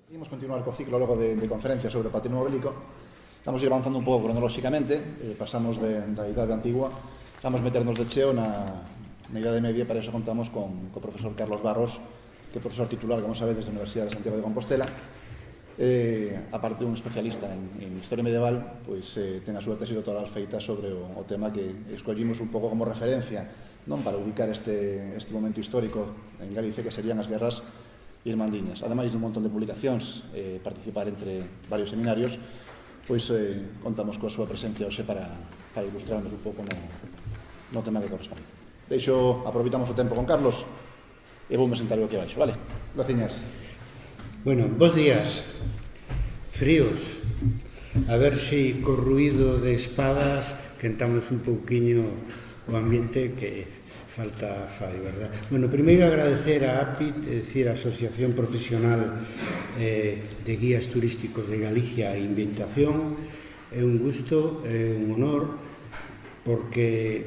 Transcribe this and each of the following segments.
Imos continuar co ciclo logo de conferencias sobre o patrimonio bélico. Vamos a ir avanzando un pouco cronolóxicamente, pasamos da idade antigua, vamos meternos de cheo na idade media, para eso contamos co profesor Carlos Barros, que é profesor titular, como sabedes, da Universidade de Santiago de Compostela, aparte un especialista en historia medieval, pois ten a súa tesi doctoral feita sobre o tema que escollimos un pouco como referencia, non, para ubicar este momento histórico en Galicia, que serían as guerras irmandiñas. Ademais dun montón de publicacións, participar entre varios seminarios, pois contamos coa súa presencia hoxe para ilustrarnos un pouco no tema que corresponde. Aproveitamos o tempo con Carlos e voume sentar o que baixo, vale? Graciñas. Bueno, bons días. Fríos. A ver se co ruído de espadas quentamos un pouquiño o ambiente que falta fai, verdad? Bueno, primeiro agradecer a APIT, é dicir, a Asociación Profesional de Guías Turísticos de Galicia e Inventación. É un gusto, é un honor, porque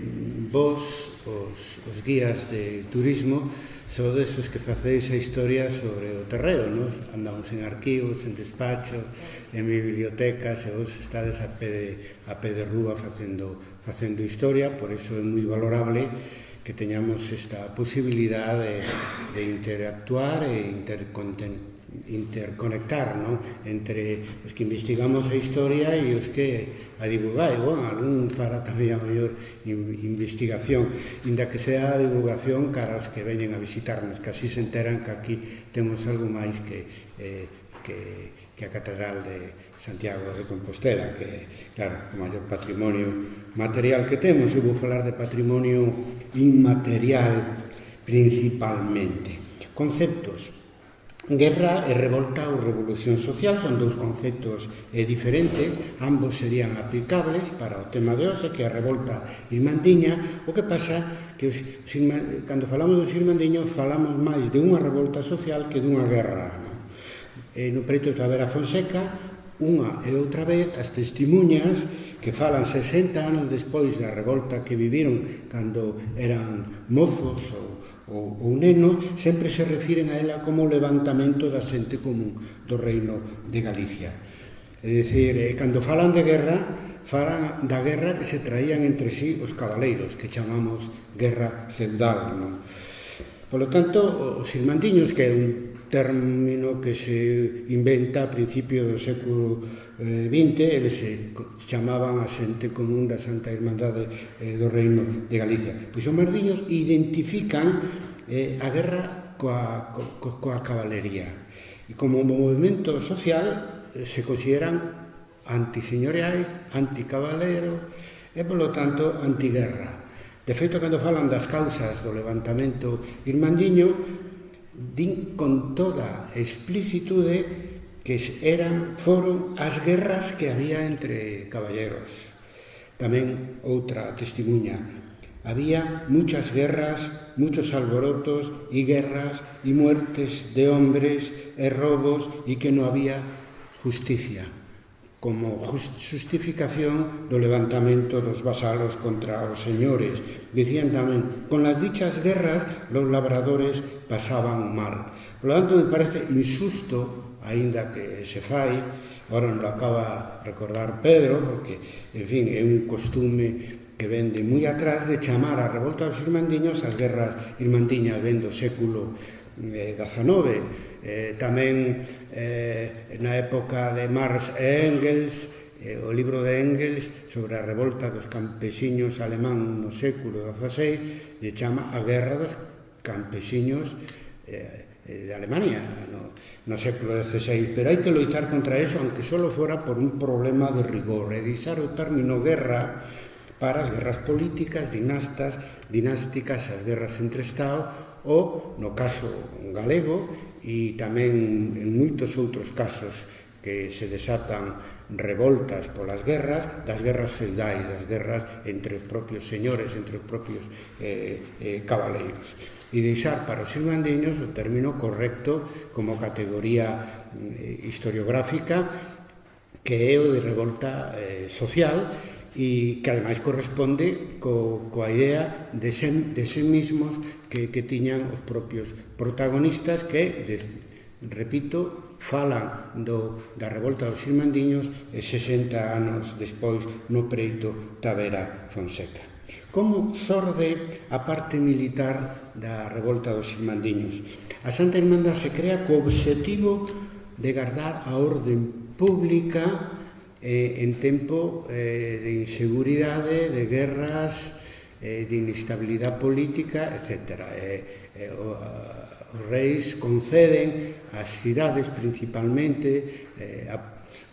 vos, os guías de turismo, sodes os que faceis a historia sobre o terreo, nos andamos en arquivos, en despachos, en bibliotecas, e vos estades a pé de rúa facendo historia, por iso é moi valorable que teñamos esta posibilidade de interactuar e interconectar, non? Entre os que investigamos a historia e os que a divulgai. Bueno, algún fará tamén a mellor investigación, inda que sea a divulgación cara aos que veñen a visitarnos, que así se enteran que aquí temos algo máis que a Catedral de Santiago de Compostela, que, claro, o maior patrimonio material que temos. Eu vou falar de patrimonio inmaterial principalmente. Conceptos: guerra e revolta ou revolución social son dous conceptos diferentes, ambos serían aplicables para o tema de hoxe, que é a revolta irmandiña. O que pasa que cando falamos dos irmandiños falamos máis de unha revolta social que dunha guerra. No preito de Tavera Fonseca, unha e outra vez, as testemunhas que falan 60 anos despois da revolta que viviron cando eran mozos ou nenos, sempre se refiren a ela como o levantamento da xente común do reino de Galicia. É dicir, cando falan de guerra, falan da guerra que se traían entre sí os cabaleiros, que chamamos guerra feudal, non? Polo tanto, os irmandiños, que é un término que se inventa a principio do século XX, eles se chamaban a xente común da Santa Irmandade do Reino de Galicia. Pois os mardiños identifican a guerra coa cabalería, e como movimento social se consideran antiseñoriais, anticabaleros e, polo tanto, antiguerra. De feito, cando falan das causas do levantamento irmandiño, din con toda explicitude que foron as guerras que había entre caballeros. Tamén outra testemunha: había muchas guerras, muchos alborotos e guerras e muertes de hombres e robos, e que non había justicia, como justificación do levantamento dos vasalos contra os señores. Dicían tamén: con las dichas guerras los labradores pasaban mal. Por lo tanto, me parece injusto, aínda que se fai, agora non lo acaba de recordar Pedro, porque, en fin, é un costume que ven de moi atrás, de chamar a revolta dos irmandiños as guerras irmandiñas, ven do século XIX. Tamén na época de Marx e Engels, o libro de Engels sobre a revolta dos campesiños alemán no século XVI lle chama a guerra dos campesiños de Alemania no século XVI. Pero hai que loitar contra eso, aunque só fora por un problema de rigor, e deixar o término guerra para as guerras políticas, dinásticas, as guerras entre Estados, ou, no caso galego, e tamén en moitos outros casos que se desatan revoltas polas guerras, das guerras feudais, das guerras entre os propios señores, entre os propios cabaleiros. E deixar para os irmandiños o término correcto como categoría historiográfica, que é o de revolta social, e que ademais corresponde coa idea de sí mismos que tiñan os propios protagonistas, que repito, falan da revolta dos irmandiños e 60 anos despois no preito Tavera Fonseca. Como xorde a parte militar da revolta dos irmandiños? A Santa Irmandad se crea co obxectivo de guardar a orden pública en tempo de inseguridade, de guerras, de inestabilidade política, etc. Os reis conceden ás cidades principalmente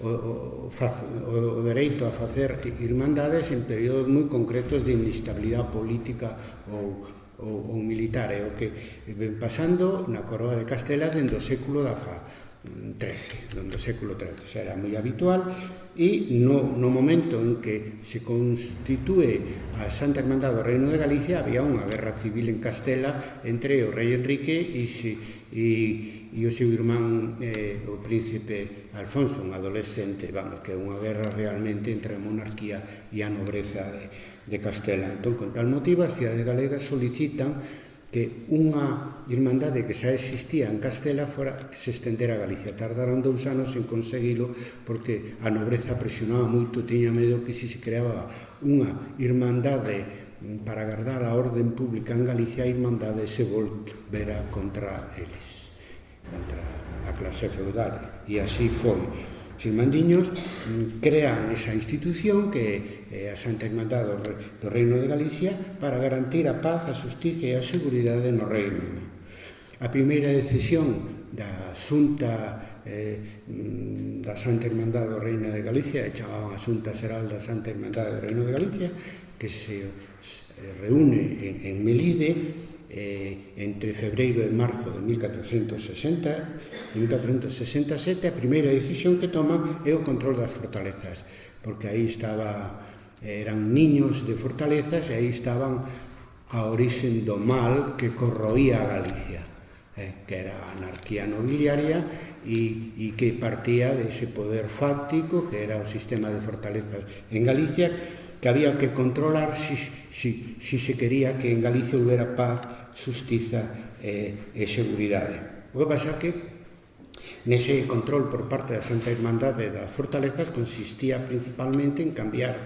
o dereito a facer irmandades en períodos moi concretos de inestabilidade política ou militar. É o que ven pasando na Coroa de Castela dende o século XIII, dende o século XIII. Xa era moi habitual, e no momento en que se constitúe a Santa Irmandad do Reino de Galicia había unha guerra civil en Castela entre o rei Enrique e o seu irmán, o príncipe Alfonso, un adolescente, que é unha guerra realmente entre a monarquía e a nobreza de Castela. Entón, con tal motivo, as cidades galegas solicitan que unha irmandade que xa existía en Castela que se estendera a Galicia. Tardaron 2 anos en conseguilo porque a nobreza presionaba moito, tiña medo que se creaba unha irmandade para guardar a orden pública en Galicia, a irmandade se volvera contra eles, contra a clase feudal, e así foi. Os irmandiños crean esa institución que é a Santa Irmandad do Reino de Galicia para garantir a paz, a xustiza e a seguridade no reino. A primeira decisión da Xunta da Santa Irmandad do Reino de Galicia, chamaban a Xunta Xeral da Santa Irmandad do Reino de Galicia, que se reúne en Melide entre febreiro e marzo de 1467, a primeira decisión que toma é o control das fortalezas, porque aí eran niños de fortalezas e aí estaban a orixen do mal que corroía a Galicia, que era a anarquía nobiliaria e que partía dese poder fáctico que era o sistema de fortalezas en Galicia, que había que controlar si se quería que en Galicia houbera paz, xustiza e seguridade. O que pasa que nese control por parte da Santa Irmandade das fortalezas consistía principalmente en cambiar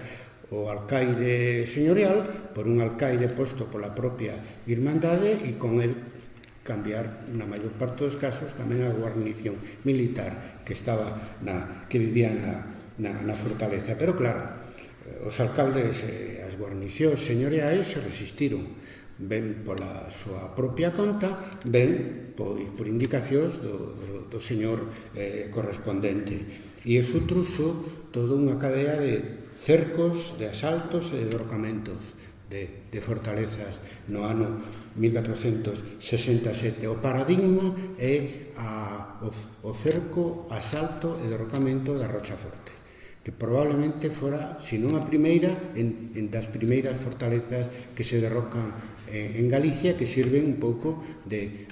o alcaide señorial por un alcaide posto pola propia Irmandade e con el cambiar, na maior parte dos casos, tamén a guarnición militar que vivía na fortaleza. Pero claro, os alcaldes e as guarnicións señoriais se resistiron, ben pola súa propia conta, ben por indicacións do señor correspondente. E iso truxo toda unha cadea de cercos, de asaltos e de derrocamentos de fortalezas no ano 1467. O paradigma é o cerco, asalto e derrocamento da Rochaforte, que probablemente fora, se non a primeira, das primeiras fortalezas que se derrocan en Galicia, que sirven un pouco de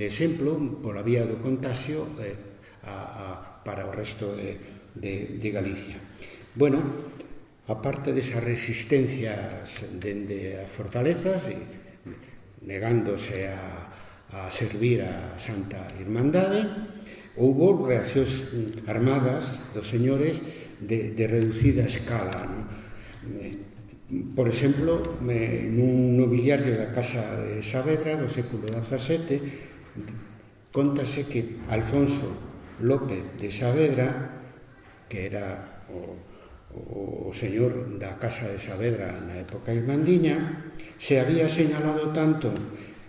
exemplo pola vía do contagio para o resto de Galicia. Bueno, aparte desas resistencias dende as fortalezas, negándose a servir a Santa Irmandade, houbo reaccións armadas dos señores de reducida escala, Por exemplo, nun nobiliario da Casa de Saavedra do século XVII contase que Alfonso López de Saavedra, que era o señor da Casa de Saavedra na época irmandiña, se había señalado tanto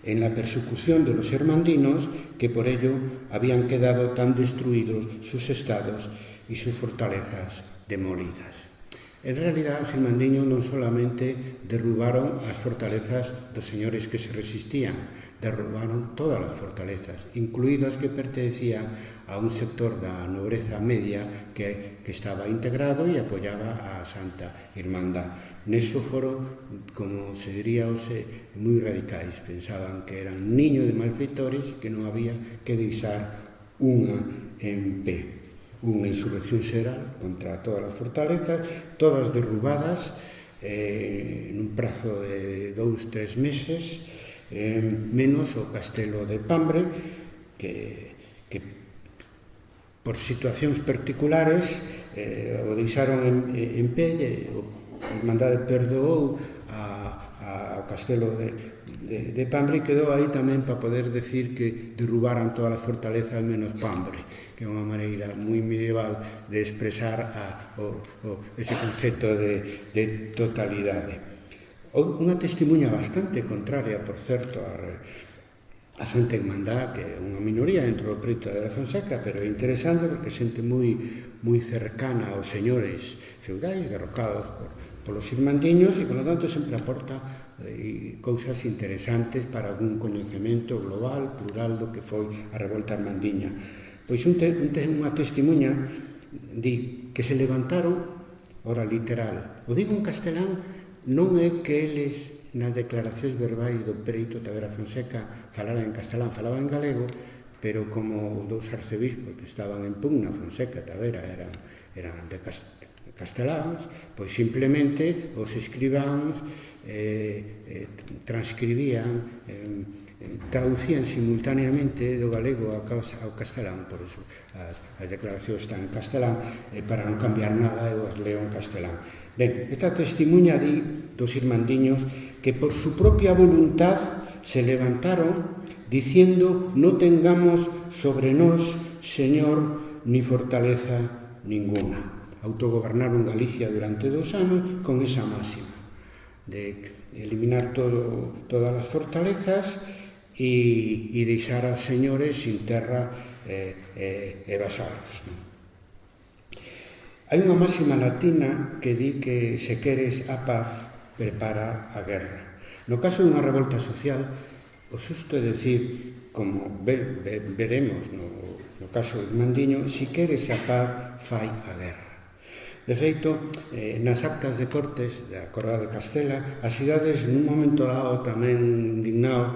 en la persecución de los hermandinos que por ello habían quedado tan destruidos sus estados y sus fortalezas demolidas. En realidad, os irmandiños non solamente derrubaron as fortalezas dos señores que se resistían, derrubaron todas as fortalezas, incluídas que pertenecían a un sector da nobreza media que estaba integrado e apoyaba a Santa Irmandad. Neso foron, como se diría hoxe, moi radicais. Pensaban que eran niños de malfeitores e que non había que deixar unha en pé. Unha insurrección xeral contra todas as fortalezas, todas derrubadas nun prazo de 2-3 meses, menos o castelo de Pambre, que por situacións particulares, o deixaron en pé, o Irmandade perdoou ao castelo de Pambre, e quedou aí tamén para poder decir que derrubaran todas as fortalezas menos Pambre, que é unha maneira moi medieval de expresar ese concepto de totalidade. Unha testemunha bastante contraria, por certo, a Santa Irmandad, que é unha minoría dentro do preto de Fonseca, pero é interesante porque xente moi cercana aos señores feudais derrocados polos irmandiños, e, polo tanto, sempre aporta cousas interesantes para algún coñecemento global, plural, do que foi a revolta irmandiña. Pois unha testemunha di que se levantaron, ora literal, o digo en castelán, non é que eles nas declaracións verbais do preito Tavera Fonseca falaran en castelán, falaban en galego, pero como os dous arcebispos que estaban en pugna, Fonseca e Tavera, eran de casteláns, pois simplemente os escribáns transcribían, traducían simultaneamente do galego ao castelán, por eso as declaracións están en castelán, para non cambiar nada eu as leo en castelán. Ben, esta testemunha di dos irmandiños que por su propia voluntad se levantaron diciendo: no tengamos sobre nós, Señor, ni fortaleza ninguna. Autogobernaron Galicia durante 2 anos con esa máxima de eliminar todas as fortalezas e deixar aos señores sin terra e vasalos. Hai unha máxima latina que di que se queres a paz, prepara a guerra. No caso dunha revolta social, o xusto é decir, como veremos no caso do Irmandiño, si queres a paz, fai a guerra. De feito, nas actas de Cortes da Corona de Castela, as cidades nun momento dado tamén indignados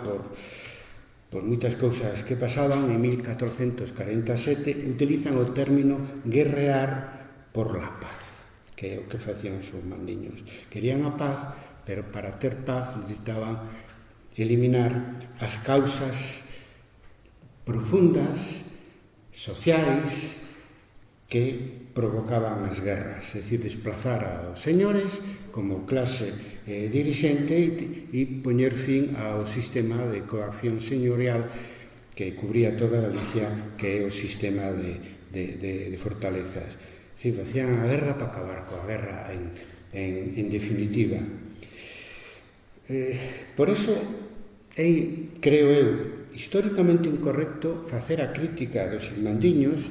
por moitas cousas que pasaban, en 1447 utilizan o término guerrear por la paz, que é o que facían os irmandiños. Querían a paz, pero para ter paz necesitaban eliminar as causas profundas, sociais, que provocaban as guerras, é dicir, desplazar aos señores como clase dirixente e poñer fin ao sistema de coacción señorial que cubría toda Galicia, que é o sistema de fortalezas. Si, facían a guerra para acabar coa guerra en definitiva. Por eso é, creo eu, históricamente incorrecto facer a crítica dos irmandiños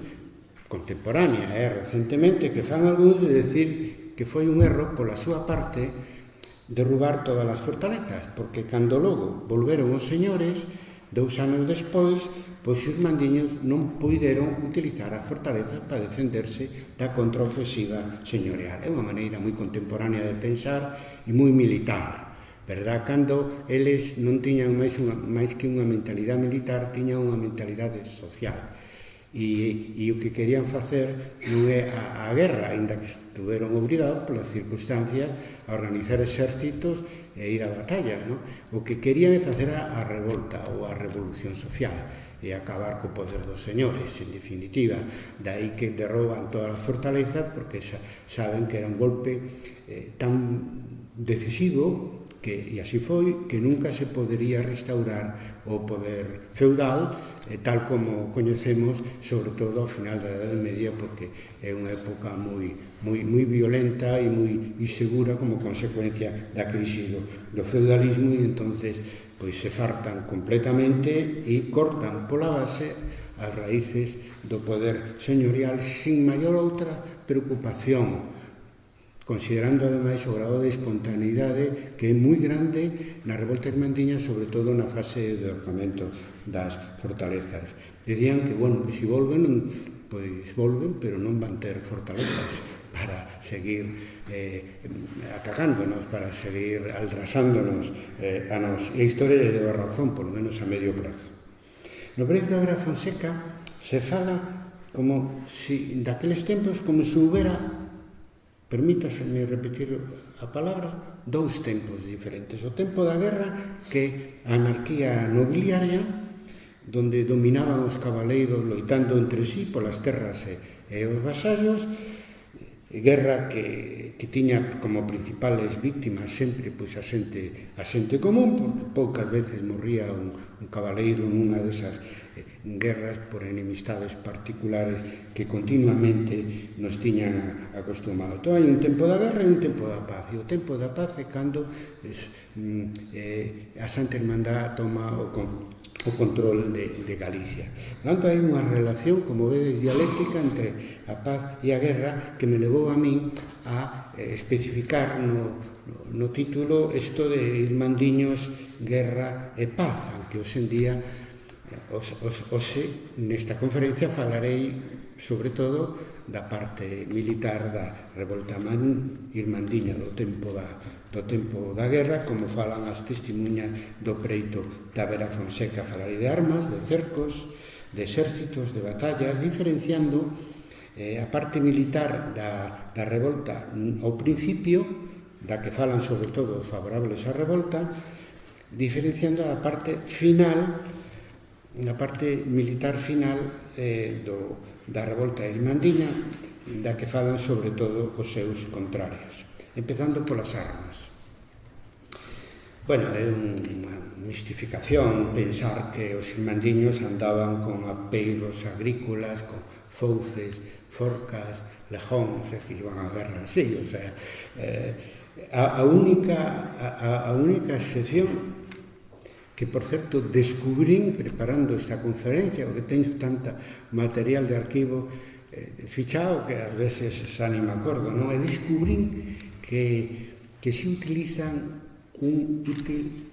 contemporánea recentemente, que fan algúns de decir que foi un erro pola súa parte derrubar todas as fortalezas, porque cando logo volveron os señores 2 anos despois, pois os irmandiños non puideron utilizar as fortalezas para defenderse da contraofensiva señorial. É unha maneira moi contemporánea de pensar e moi militar, verdad? Cando eles non tiñan máis que unha mentalidade militar, tiñan unha mentalidade social. E o que querían facer non é a guerra, aínda que estuveron obrigados polas circunstancias a organizar exércitos e ir á batalla, non? O que querían é facer a revolta ou a revolución social e acabar co poder dos señores, en definitiva. Daí que derroban todas as fortalezas, porque saben que era un golpe tan decisivo, e así foi, que nunca se podería restaurar o poder feudal tal como coñecemos, sobre todo ao final da Idade Media, porque é unha época moi violenta e moi insegura como consecuencia da crise do feudalismo, e entonces pois se fartan completamente e cortan pola base as raíces do poder señorial sin maior outra preocupación, considerando ademais o grado de espontaneidade que é moi grande na revolta irmandiña, sobre todo na fase de derrocamento das fortalezas. Dicían que, bueno, que se volven, pois volven, pero non van ter fortalezas para seguir atacándonos, para seguir aldrasándonos a nos. E a historia lle deu a razón, polo menos a medio prazo. No Breito de Tavera Fonseca se fala como si, daqueles tempos, como se houbera, permítaseme repetir a palabra, 2 tempos diferentes. O tempo da guerra, que a anarquía nobiliaria donde dominaban os cabaleiros loitando entre sí polas terras e os vasallos, guerra que tiña como principales víctimas sempre pois a xente común, porque poucas veces morría un cabaleiro nunha desas guerras por enemistades particulares que continuamente nos tiñan acostumado. Entón, hai un tempo da guerra e un tempo da paz, e o tempo da paz é cando a Santa Irmandad toma o control de Galicia. Portanto, hai unha relación, como vedes, dialéctica entre a paz e a guerra que me levou a min a especificar no título isto de Irmandiños, Guerra e Paz, aunque hoxe en día nesta conferencia falarei sobre todo da parte militar da revolta irmandiña do tempo da guerra, como falan as testemunhas do preito da Vera Fonseca. Falarei de armas, de cercos, de exércitos, de batallas, diferenciando a parte militar da revolta ao principio, da que falan sobre todo os favorables á revolta, diferenciando a parte final, na parte militar final da revolta irmandiña, da que falan sobre todo os seus contrarios, empezando polas armas. Bueno, é unha mistificación pensar que os irmandiños andaban con apeiros agrícolas, con fouces, forcas, lejóns, que iban a guerra así, o sea, a única excepción que, por certo, descubrín preparando esta conferencia, porque teño tanta material de arquivo fichado que a veces xa ni me acordo, non? E descubrín que se utilizan un útil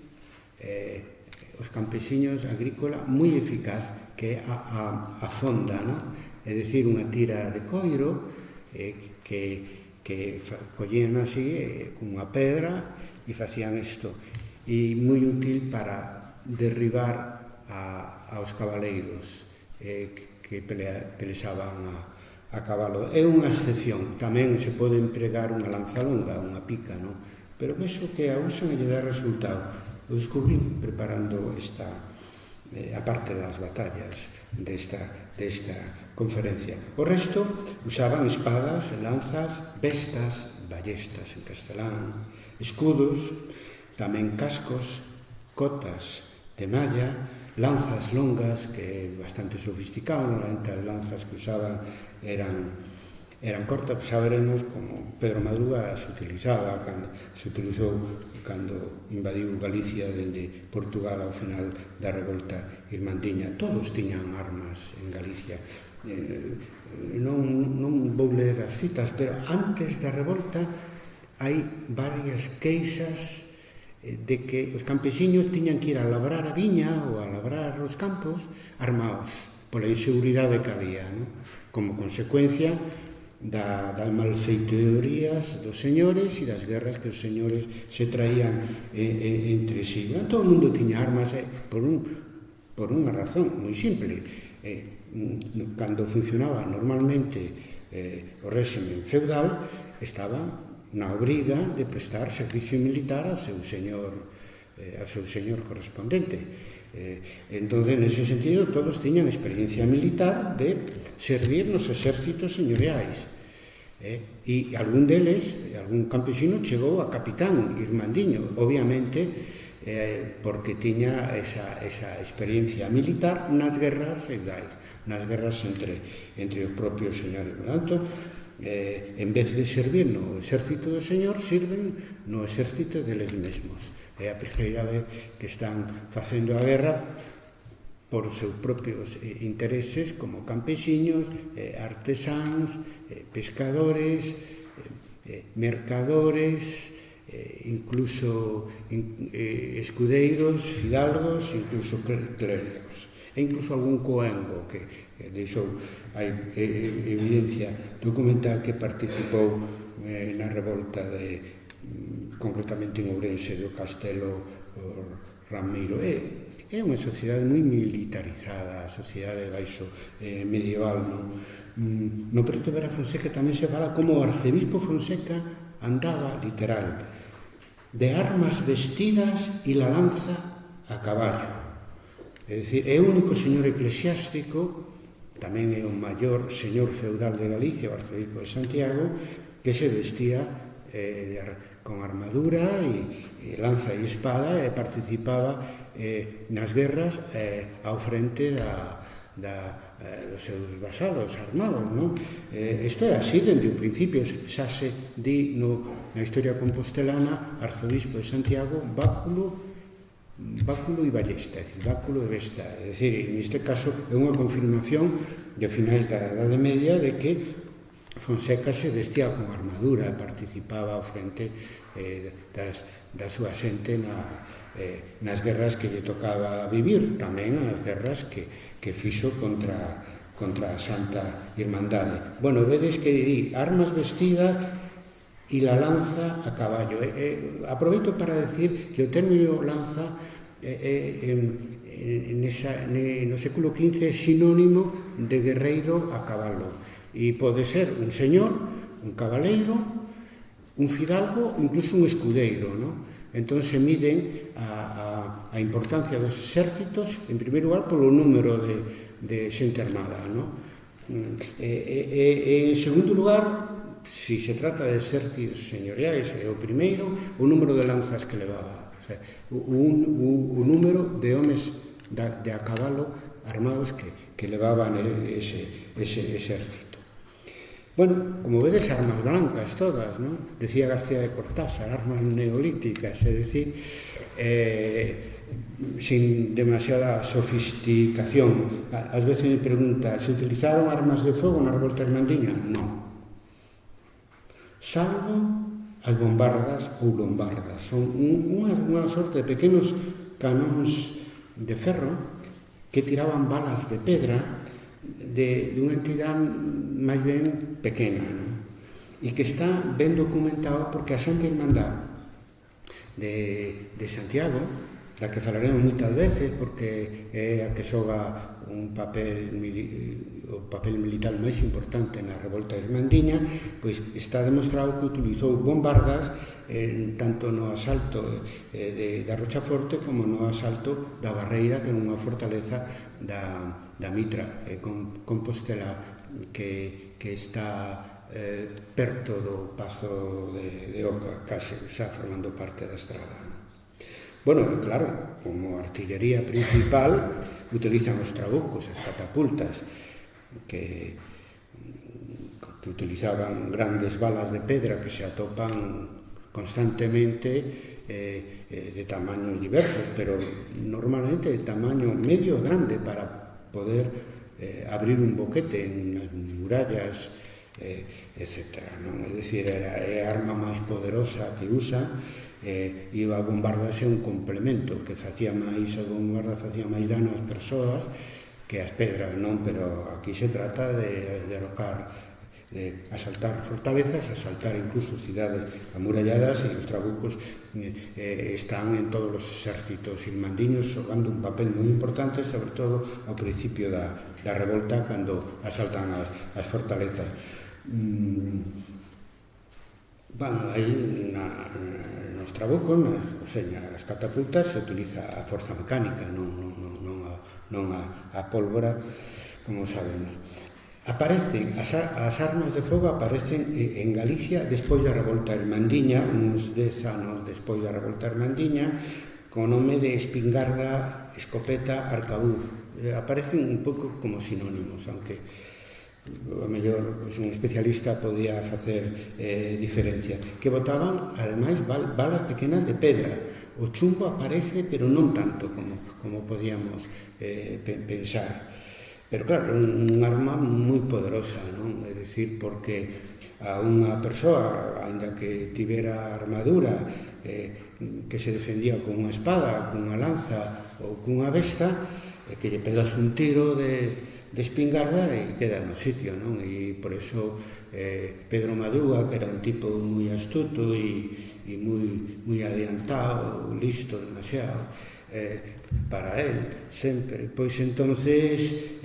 os campesiños agrícola moi eficaz, que é a fonda, non? É dicir, unha tira de coiro que collían así cunha pedra e facían isto, e moi útil para derribar aos cabaleiros que pelexaban a cabalo. É unha excepción, tamén se pode empregar unha lanza longa, unha pica, non? Pero penso que a uso me lle dá resultado. O descubrí preparando a parte das batallas desta conferencia. O resto usaban espadas, lanzas, bestas, ballestas en castelán, escudos, tamén cascos, cotas de malla, lanzas longas, que é bastante sofisticado. Normalmente as lanzas que usaban eran cortas, pues xa veremos como Pedro Madruga se utilizou cando invadiu Galicia dende Portugal ao final da revolta irmandiña. Todos tiñan armas en Galicia. Non vou ler as citas, pero antes da revolta hai varias queixas de que os campesiños tiñan que ir a labrar a viña ou a labrar os campos armados pola inseguridade que había, non? Como consecuencia das malfeitorías dos señores e das guerras que os señores se traían entre sí. Todo o mundo tiña armas por unha razón moi simple. Cando funcionaba normalmente o réxime feudal, estaban na obriga de prestar servicio militar ao seu señor correspondente. Entón, nese sentido, todos tiñan experiencia militar de servir nos exércitos señoriais. E algún deles, algún campesino, chegou a capitán irmandiño, obviamente, porque tiña esa experiencia militar nas guerras feudais, nas guerras entre os propios señores. Por tanto, en vez de servir no exército do señor, sirven no exército deles mesmos. É a primeira vez que están facendo a guerra por os seus propios intereses, como campesiños, artesáns, pescadores, mercadores, incluso escudeiros, fidalgos, incluso clérigos. E incluso algún coengo que deixou a evidencia documental que participou na revolta concretamente en Ourense do Castelo Ramiro. É unha sociedade moi militarizada, a sociedade baixo medieval. No preto Vera Fonseca tamén se fala como o arcebispo Fonseca andaba, literal, de armas vestidas e la lanza a caballo. É dicir, é o único señor eclesiástico, tamén é o maior señor feudal de Galicia, o arzobispo de Santiago, que se vestía con armadura e lanza e espada e participaba nas guerras ao frente dos seus vasalos armados, non? Isto é así dende o principio, xa se di na historia compostelana, arzobispo de Santiago, báculo e ballesta, é dicir, báculo e besta. É dicir, neste caso é unha confirmación de finais da Edade Media de que Fonseca se vestía con armadura e participaba ao frente da súa xente nas guerras que lle tocaba vivir, tamén as guerras que fixo contra a Santa Irmandade. Bueno, vedes que di armas vestidas e la lanza a caballo. Aproveito para decir que o término lanza no século XV é sinónimo de guerreiro a cabalo. E pode ser un señor, un cabaleiro, un fidalgo, incluso un escudeiro, non? Entón se miden a importancia dos exércitos, en primeiro lugar, polo número de xente armada, non? En segundo lugar, si se trata de exércitos señoriais, é o primeiro, o número de lanzas que levaba, o sea, o número de homes de a cabalo armados que levaban ese exército. Bueno, como vedes, armas blancas todas, non? Decía García de Cortázar, armas neolíticas, é dicir, sin demasiada sofisticación. Ás veces me pregunta, se utilizaron armas de fogo na revolta irmandiña? Non. Salvo as bombardas ou lombardas. Son unha sorte de pequenos canóns de ferro que tiraban balas de pedra de unha entidade máis ben pequena, non? E que está ben documentado porque a Santa Irmandade de Santiago, da que falaremos moitas veces porque é a que xoga o papel militar máis importante na revolta irmandiña, pois está demostrado que utilizou bombardas tanto no asalto da Rochaforte como no asalto da Barreira, que é unha fortaleza da Mitra, Compostela, que está perto do Pazo de Oca, case xa formando parte da estrada. Bueno, claro, como artillería principal utilizan os trabucos, as catapultas, que utilizaban grandes balas de pedra que se atopan constantemente de tamaños diversos, pero normalmente de tamaño medio e grande para poder abrir un boquete en as murallas, etc. Non? É dicir, é a arma máis poderosa que usan, e a bombarda é un complemento que facía máis dano ás persoas que as pedras, non? Pero aquí se trata de derrocar, de asaltar fortalezas, asaltar incluso cidades amuralladas, e os trabucos están en todos os exércitos irmandiños xogando un papel moi importante, sobre todo ao principio da revolta, cando asaltan as fortalezas. Bueno, aí nos trabucos, nas catapultas, se utiliza a forza mecánica, non a pólvora, como sabemos. Aparecen, as armas de fogo aparecen en Galicia despois da revolta irmandiña, uns 10 anos despois da revolta irmandiña, con o nome de espingarda, escopeta, arcabuz. Aparecen un pouco como sinónimos, aunque a mellor un especialista podía facer diferencia, que botaban ademais balas pequenas de pedra. O chumbo aparece, pero non tanto como podíamos pensar. Pero claro, un arma moi poderosa, non? É dicir, porque a unha persoa, ainda que tivera armadura, que se defendía con unha espada, con unha lanza ou con unha besta, que lle pegas un tiro de espingarda e queda no sitio, non? E por eso Pedro Madruga, que era un tipo moi astuto e moi adiantado, listo, demasiado para él, sempre. Pois entonces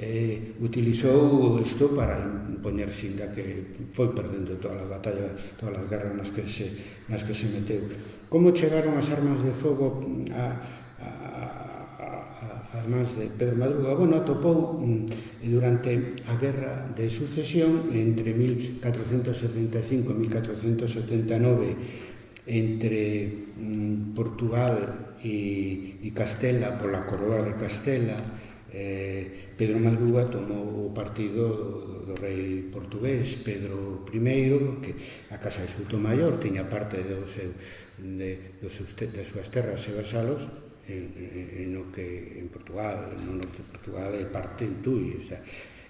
utilizou isto para impoñerse, inda que foi perdendo todas as batallas, todas as guerras nas que se meteu. Como chegaron as armas de fogo a as mans de Pedro Madruga. Bueno, atopou durante a Guerra de Sucesión entre 1475 e 1479 entre Portugal e Castela, pola coroa de Castela. Pedro Madruga tomou o partido do rei portugués Pedro I, porque a Casa de Soutomaior tiña parte das súas terras e vasalos no que en Portugal, no norte de Portugal, é parte en Tui,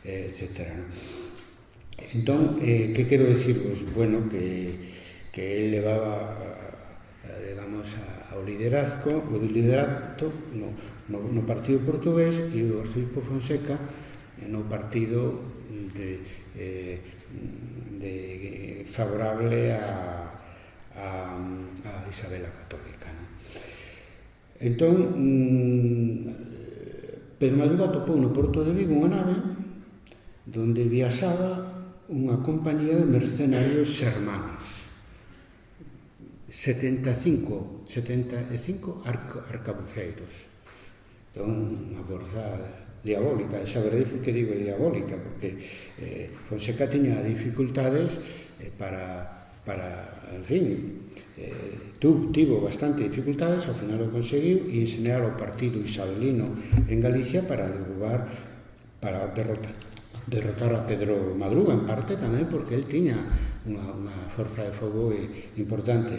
etc. Entón, que quero dicirvos? Bueno, que él levaba, digamos, ao liderato no partido portugués e o arcebispo Fonseca no partido favorable a Isabela Católica, non? Entón, Pedro Madruga atopou no Porto de Vigo unha nave donde viaxaba unha compañía de mercenarios sermanos, 75 arcabuceiros. Entón, unha forza diabólica, xa veréis por que digo diabólica, porque Fonseca tiña dificultades para en fin, tivo bastante dificultades, ao final o conseguiu e ensinar ao partido isabelino en Galicia para derrotar a Pedro Madruga, en parte tamén porque el tiña unha forza de fogo importante.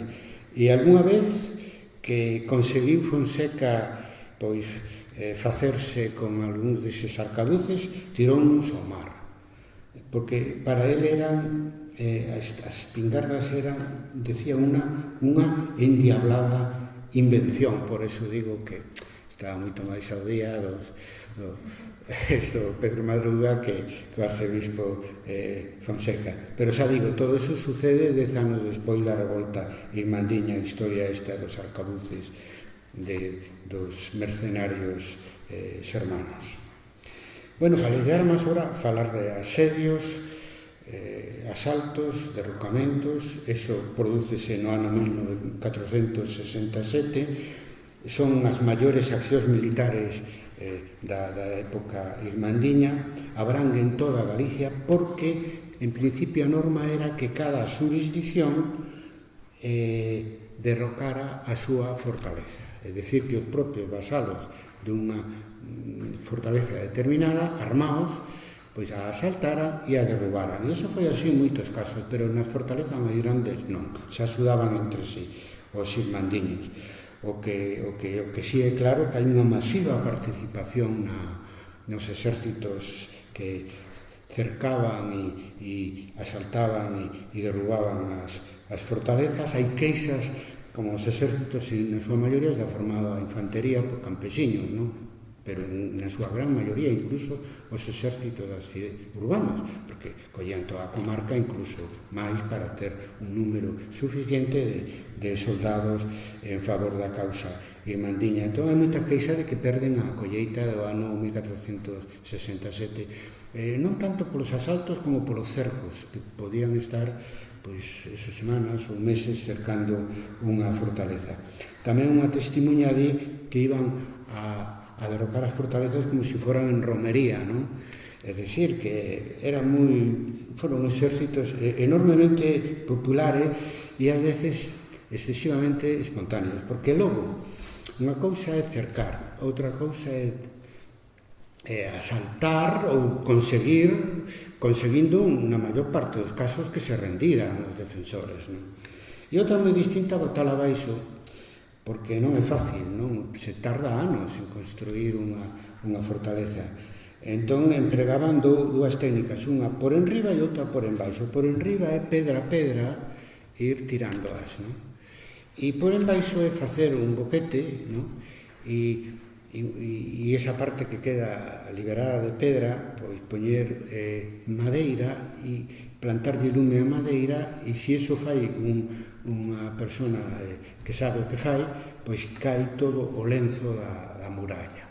E algunha vez que conseguiu Fonseca pois facerse con algúns deses arcabuces, tirounos ao mar, porque para ele eran as espingardas eran, decía, unha endiablada invención. Por eso digo que estaba moito máis ao día Pedro Madruga que o arcebispo Fonseca. Pero xa digo, todo eso sucede 10 anos despois da revolta irmandiña, a historia esta dos arcabuces dos mercenarios sermanos. Bueno, falei de armas, ahora falar de asedios, asaltos, derrocamentos. Eso prodúcese no ano 1467. Son as maiores accións militares da época irmandiña, abranguen toda Galicia, porque en principio a norma era que cada xurisdicción derrocara a súa fortaleza, é dicir, que os propios vasalos dunha fortaleza determinada, armados, pois a asaltaran e a derrubaran. E iso foi así en moitos casos, pero nas fortalezas máis grandes non, se axudaban entre sí os irmandiños. O que sí é claro que hai unha masiva participación nos exércitos que cercaban e asaltaban e derrubaban as fortalezas. Hai queixas como os exércitos, na súa maioría, da formada infantería por campesiños, non? Pero na súa gran maioría incluso os exércitos das cidades urbanas, porque collían toda a comarca, incluso máis, para ter un número suficiente de soldados en favor da causa irmandiña. Entón hai moita queixa de que perden a colleita do ano 1467, non tanto polos asaltos como polos cercos, que podían estar pois esas semanas ou meses cercando unha fortaleza. Tamén unha testimuña di que iban a derrocar as fortalezas como se foran en romería, non? É dicir, que foron exércitos enormemente populares e ás veces excesivamente espontáneos, porque logo unha cousa é cercar, outra cousa é asaltar ou conseguindo na maior parte dos casos que se rendiran os defensores, non? E outra moi distinta, botar abaixo, porque non é fácil, non? Se tarda anos en construir unha fortaleza. Entón empregaban dúas técnicas, unha por enriba e outra por enbaixo. Por enriba é pedra a pedra e ir tirándoas, non? E por enbaixo é facer un boquete, non? E esa parte que queda liberada de pedra, pois poñer madeira e plantarlle lume a madeira, e se iso fai unha persona que sabe o que fai, pois cae todo o lenzo da muralla.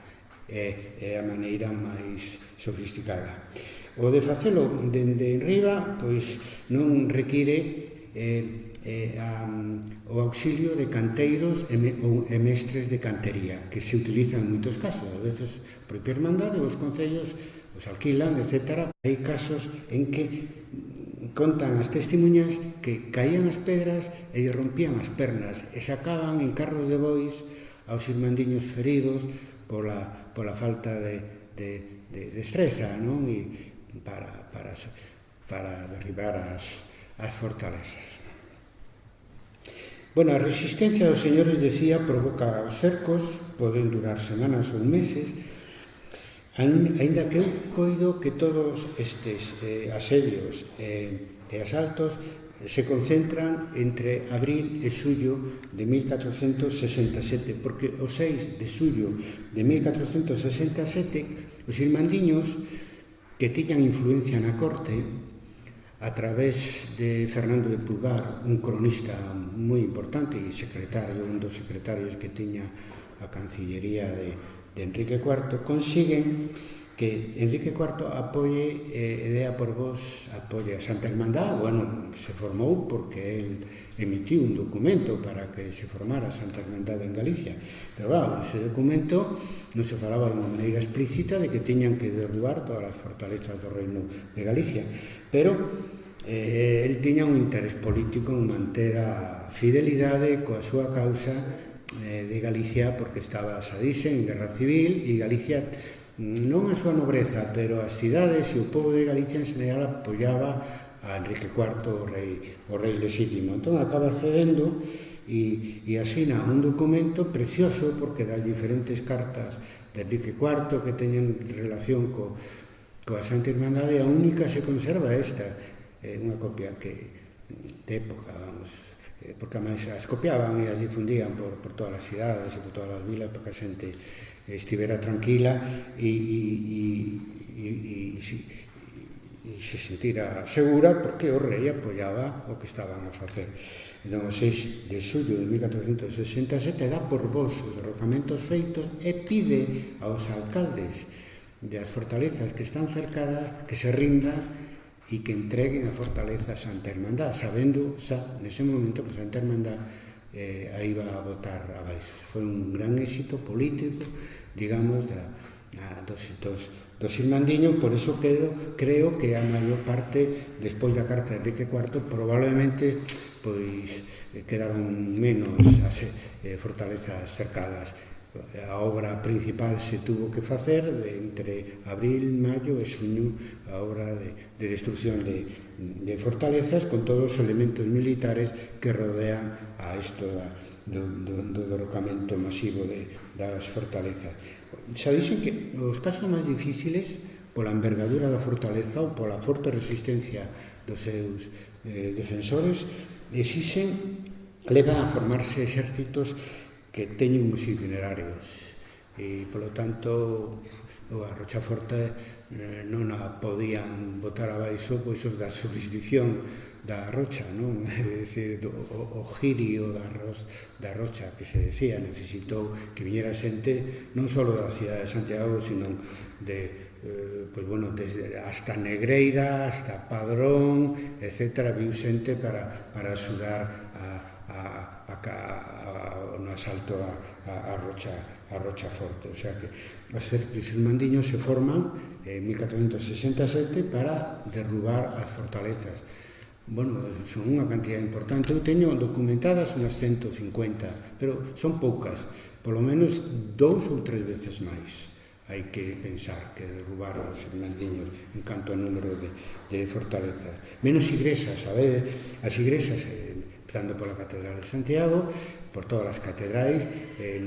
É a maneira máis sofisticada. O de facelo dende enriba, pois non require o auxilio de canteiros e mestres de cantería, que se utilizan en moitos casos. A veces, a propia Irmandade, os concellos os alquilan, etc. Hai casos en que contan as testemunhas que caían as pedras e lle rompían as pernas e sacaban en carros de bois aos irmandiños feridos pola falta de destreza, non? E para derribar as fortalezas. Bueno, a resistencia dos señores, decía, provoca os cercos, poden durar semanas ou meses, aínda que eu coido que todos estes asedios e asaltos se concentran entre abril e xullo de 1467, porque o 6 de xullo de 1467 os irmandiños, que tiñan influencia na corte a través de Fernando de Pulgar, un cronista moi importante e secretario, un dos secretarios que tiña a Cancillería de Enrique IV, consiguen que Enrique IV apoie e dea por voz, apoie a Santa Hermandad. Bueno, se formou porque el emitiu un documento para que se formara Santa Hermandad en Galicia, pero claro, ese documento non se falaba de unha maneira explícita de que tiñan que derrubar todas as fortalezas do Reino de Galicia, pero el tiña un interés político en manter a fidelidade coa súa causa de Galicia, porque estaba, xa dixen, en guerra civil, e Galicia, non a súa nobreza, pero as cidades e o povo de Galicia en general apoiaba a Enrique IV, o rei lexítimo. Entón acaba cedendo e asina un documento precioso, porque das diferentes cartas de Enrique IV que teñen relación coa Santa Irmandade, a única se conserva esta, unha copia que de época, vamos, porque además as copiaban e as difundían por todas as cidades e por todas as vilas para que a xente estivera tranquila e se sentira segura, porque o rei apoiaba o que estaban a facer. Entón, o 6 de xullo de 1467 dá por vos os derrocamentos feitos e pide aos alcaldes das fortalezas que están cercadas que se rindan e que entreguen a fortaleza a Santa Hermandad, sabendo xa nese momento que Santa Hermandad a iba a botar abaixo. Foi un gran éxito político, digamos, dos irmandiños. Por iso creo que a maior parte, despois da carta de Enrique IV, probablemente pois quedaron menos as fortalezas cercadas. A obra principal se tuvo que facer entre abril, maio e xuño, a obra de destrucción de fortalezas, con todos os elementos militares que rodean a isto do derrocamento masivo das fortalezas. Xa dixen que os casos máis difíciles, pola envergadura da fortaleza ou pola forte resistencia dos seus defensores, levan a formarse exércitos que teñen uns itinerarios e, polo tanto, a Rochaforte non a podían botar abaixo pois os da xurisdicción da Rocha, non? É dicir, o girio da Rocha, que se decía, necesitou que viñera xente non só da cidade de Santiago, sino desde hasta Negreira, hasta Padrón, etc. Viu xente para axudar no asalto a Rochaforte. O sea que os irmandiños se forman en 1467 para derrubar as fortalezas. Bueno, son unha cantidad importante. Eu teño documentadas unhas 150, pero son poucas, polo menos 2 ou 3 veces máis. Hai que pensar que derrubaron os irmandiños en canto ao número de fortalezas. Menos igresas, as igresas, empezando pola Catedral de Santiago, por todas as catedrais, de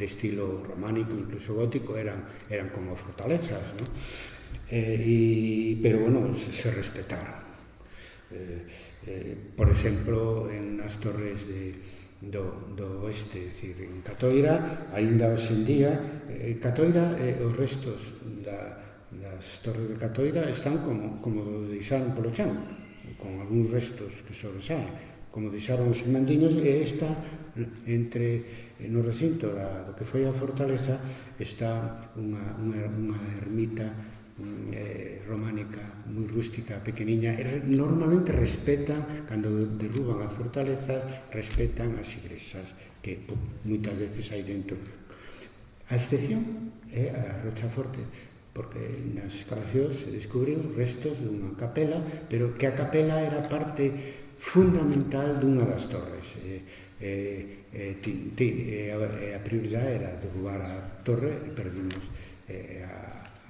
estilo románico, incluso gótico, eran como fortalezas, ¿no? Pero bueno, se respetaron. Por exemplo, en as torres do oeste, é dicir, en Catoira, aínda hoxe en día, Catoira, os restos das torres de Catoira están como deixaron polo chan, con algúns restos que sobresaen, como deixaron os irmandiños, e está no recinto do que foi a fortaleza, está unha ermita románica, moi rústica, pequeniña, e normalmente respetan, cando derruban as fortalezas, respetan as igrexas que moitas veces hai dentro. A excepción é a Rochaforte, porque nas excavacións se descubriu restos dunha capela, pero que a capela era parte fundamental dunha das torres. A prioridade era derrubar a torre e perdimos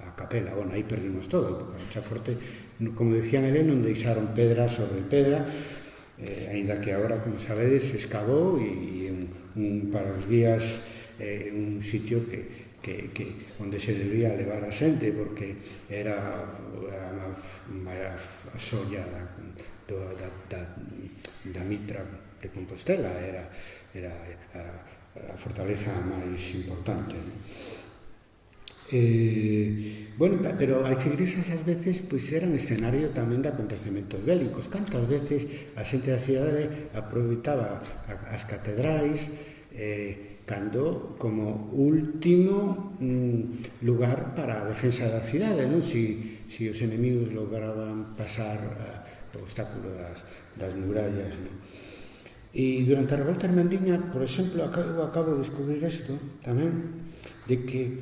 a capela. Bueno, aí perdimos todo, porque a Rochaforte, como decían eles, non deixaron pedra sobre pedra, aínda que agora, como sabedes, se escavou e para os guías un sitio onde se debía levar a xente, porque era a xoia da Mitra de Compostela, era a fortaleza máis importante. Bueno, pero as igrexas ás veces eran escenario tamén de acontecementos bélicos. Cantas veces a xente da cidade aproveitaba as catedrais cando como último lugar para a defensa da cidade, non? Si os enemigos lograban pasar o obstáculo das murallas, non? E durante a Revolta Irmandiña, por exemplo, eu acabo de descubrir isto tamén, de que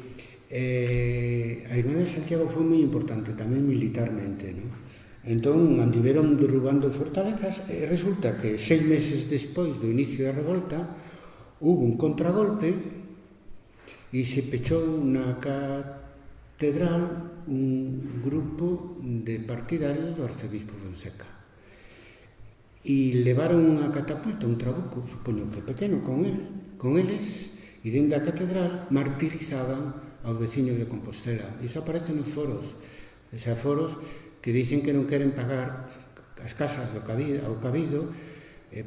a Irmandade de Santiago foi moi importante tamén militarmente, non? Entón andiveron derrubando fortalezas e resulta que 6 meses despois do inicio da revolta hubo un contragolpe e se pechou na catedral un grupo de partidarios do arcebispo Fonseca e levaron unha catapulta, un trabuco, supoño que pequeno, con eles, e dentro da catedral martirizaban aos veciños de Compostela. Iso aparece nos foros, foros que dicen que non queren pagar as casas ao cabido,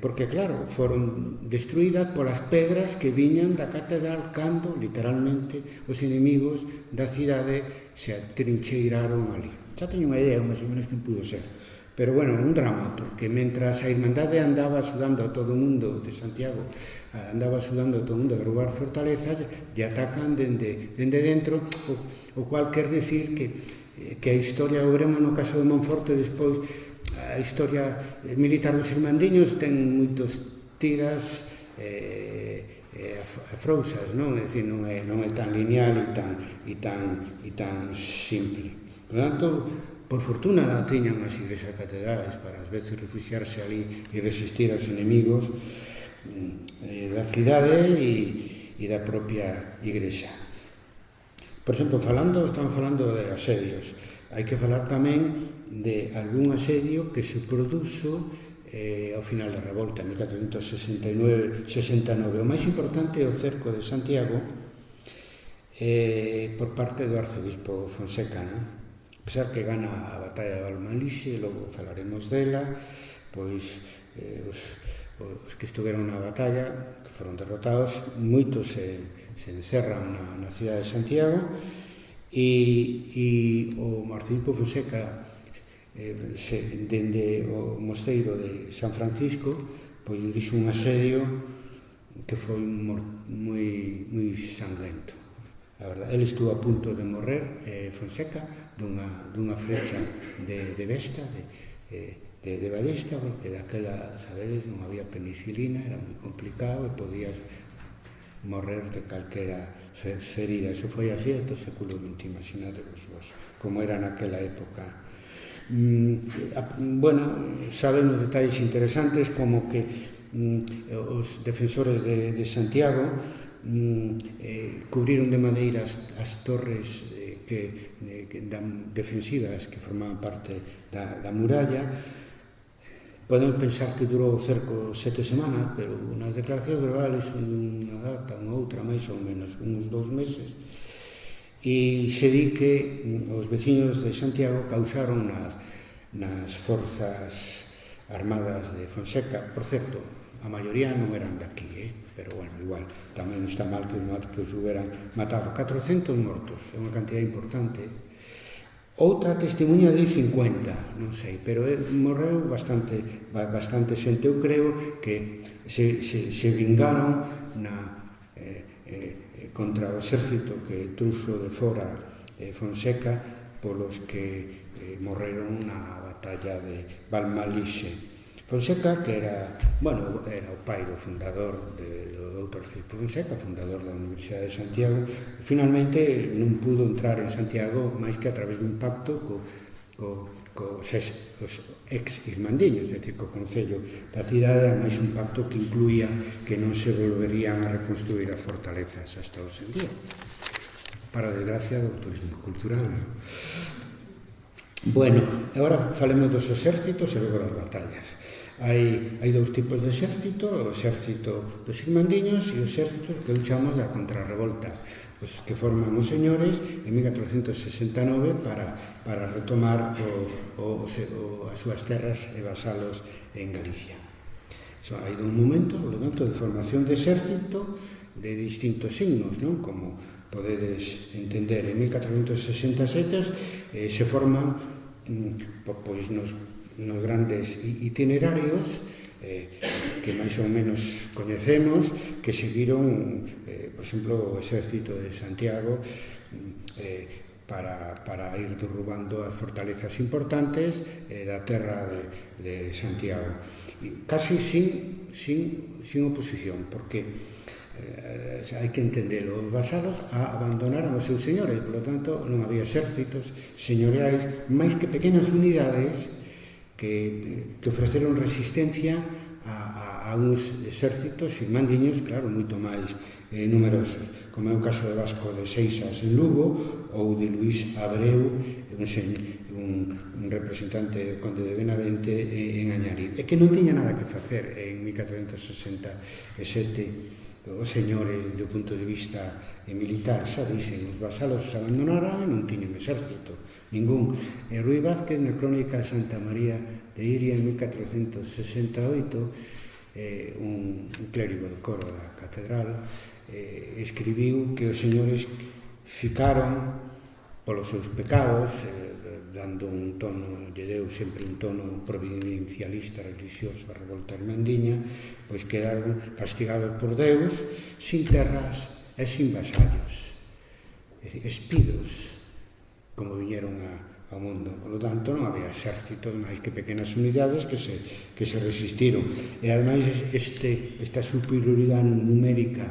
porque, claro, foron destruídas polas pedras que viñan da catedral cando, literalmente, os inimigos da cidade se atrincheiraron ali. Xa teño unha idea, máis ou menos, que pudo ser. Pero, bueno, un drama, porque mentras a Irmandade andaba axudando a todo o mundo de Santiago, andaba axudando a todo o mundo a derrubar fortalezas, e atacan dende dentro, o cual quer decir que a historia, o veremos no caso de Monforte despois, a historia militar dos irmandiños ten moitos tiras afrousas, non? É dicir, non é tan lineal e tan simple. Por tanto, por fortuna tiñan as igrexas catedrais para ás veces refuxiarse ali e resistir aos enemigos da cidade e da propia igrexa. Por exemplo, estamos falando de asedios. Hai que falar tamén de algún asedio que se produzo ao final da revolta, en 1469. O máis importante é o cerco de Santiago por parte do arcebispo Fonseca, non? A pesar que gana a batalla de Almalixe, logo falaremos dela, pois os que estuveron na batalla, que foron derrotados, moitos se encerran na cidade de Santiago, e o arcebispo Fonseca, dende o mosteiro de San Francisco, pois dirixe un asedio que foi moi sangrento. A verdade, ele estuvo a punto de morrer, Fonseca, dunha frecha de besta, de ballesta, porque daquela, sabedes, non había penicilina, era moi complicado e podías morrer de calquera ferida. Iso foi así hasta o século XX, imaginadevos vos, como era naquela época. Bueno, sabemos detalles interesantes como que os defensores de Santiago cubriron de madeira as torres defensivas que formaban parte da muralla. Podemos pensar que durou o cerco 7 semanas, pero nas declaracións verbales unha data, unha outra, máis ou menos, uns 2 meses, e se di que os veciños de Santiago causaron nas forzas armadas de Fonseca. Por certo, a maioría non eran daqui, pero, bueno, igual, tamén está mal que os hubieran matado. 400 mortos, é unha cantidad importante. Outra testemunha de 50, non sei, pero morreu bastante xente. Eu creo que se vingaron contra o exército que truxo de fora Fonseca, polos que morreron na batalla de Valmalixe. Fonseca, que era o pai do fundador do Dr. Cisco Fonseca, fundador da Universidade de Santiago, finalmente non pudo entrar en Santiago máis que a través dun pacto cos ex-irmandiños, é dicir, co Concello da cidade, máis un pacto que incluía que non se volverían a reconstruir as fortalezas hasta hoxe en día, para desgracia do turismo cultural. Bueno, agora falemos dos exércitos e logo das batallas. Hai dous tipos de exército, o exército dos irmandiños e o exército que chamamos da contrarrevolta, os que forman os señores en 1469 para retomar as súas terras e vasalos en Galicia. Hai un momento, por lo tanto, de formación de exército de distintos signos, non? Como podedes entender, en 1467 se forman pois nos grandes itinerarios que máis ou menos coñecemos, que seguiron, por exemplo, o exército de Santiago para ir derrubando as fortalezas importantes da terra de Santiago, casi sin oposición, porque hai que entender, os vasalos abandonaron os seus señores, por lo tanto non había exércitos señoriais máis que pequenas unidades que ofreceron resistencia a uns exércitos irmandiños, claro, moito máis numerosos, como é o caso de Vasco de Seixas en Lugo ou de Luís Abreu, un representante do conde de Benavente en Añarir, e que non tiña nada que facer en 1467 os señores do punto de vista militar. Xa dicen, os vasalos se abandonaran e non tiñen exército ningún. Rui Vázquez, na crónica de Santa María de Iria en 1468, un clérigo do coro da catedral, escribiu que os señores ficaron polos seus pecados, dando un tono, lle deu sempre un tono providencialista religioso a revolta irmandiña, pois quedaron castigados por Deus, sin terras e sin vasallos, espidos, como viñeron ao mundo. Por lo tanto, non había exércitos máis que pequenas unidades que se resistiron. E, ademais, esta superioridade numérica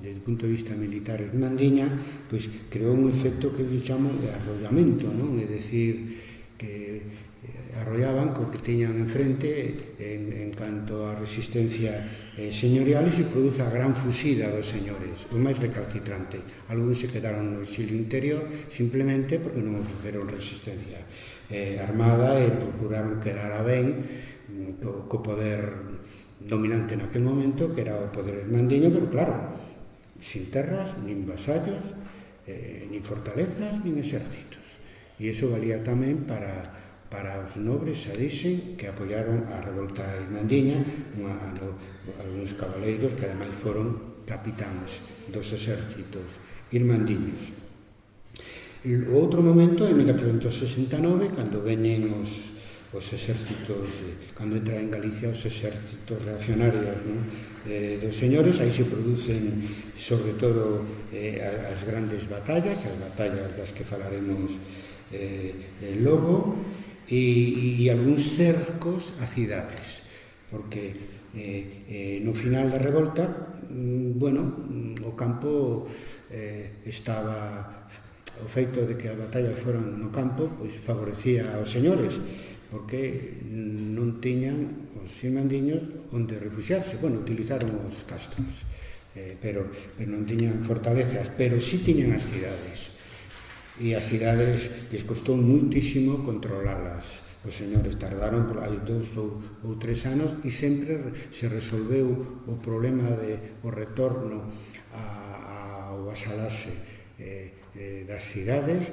desde o punto de vista militar irmandiña, pois creou un efecto que chamamos de arrollamento, non? É dicir, que arrollaban co que tiñan enfrente en canto a resistencia señorial, e se produce a gran fusida dos señores, o máis recalcitrante. Algunos se quedaron no exilio interior simplemente porque non ofreceron resistencia armada e procuraron quedar a ben co poder dominante naquel momento, que era o poder irmandiño, pero claro, sin terras, nin vasallos, nin fortalezas, nin exércitos. E iso valía tamén para os nobres, xa dixen, que apoiaron a revolta irmandiña, algúns cabaleiros que ademais foron capitáns dos exércitos irmandiños. O outro momento é en 1469, cando veñen os exércitos, cando entra en Galicia os exércitos reaccionarios, non? Dos señores, aí se producen sobre todo as grandes batallas, as batallas das que falaremos logo, e algúns cercos a cidades, porque no final da revolta, o campo estaba, o feito de que as batallas foran no campo, pois favorecía aos señores, porque non tiñan os irmandiños onde refuxiarse. Utilizaron os castros, pero non tiñan fortalezas, pero sí tiñan as cidades. E as cidades les costou muitísimo controlalas. Os señores tardaron por aí 2 ou 3 anos e sempre se resolveu o problema do retorno ao vasalaxe das cidades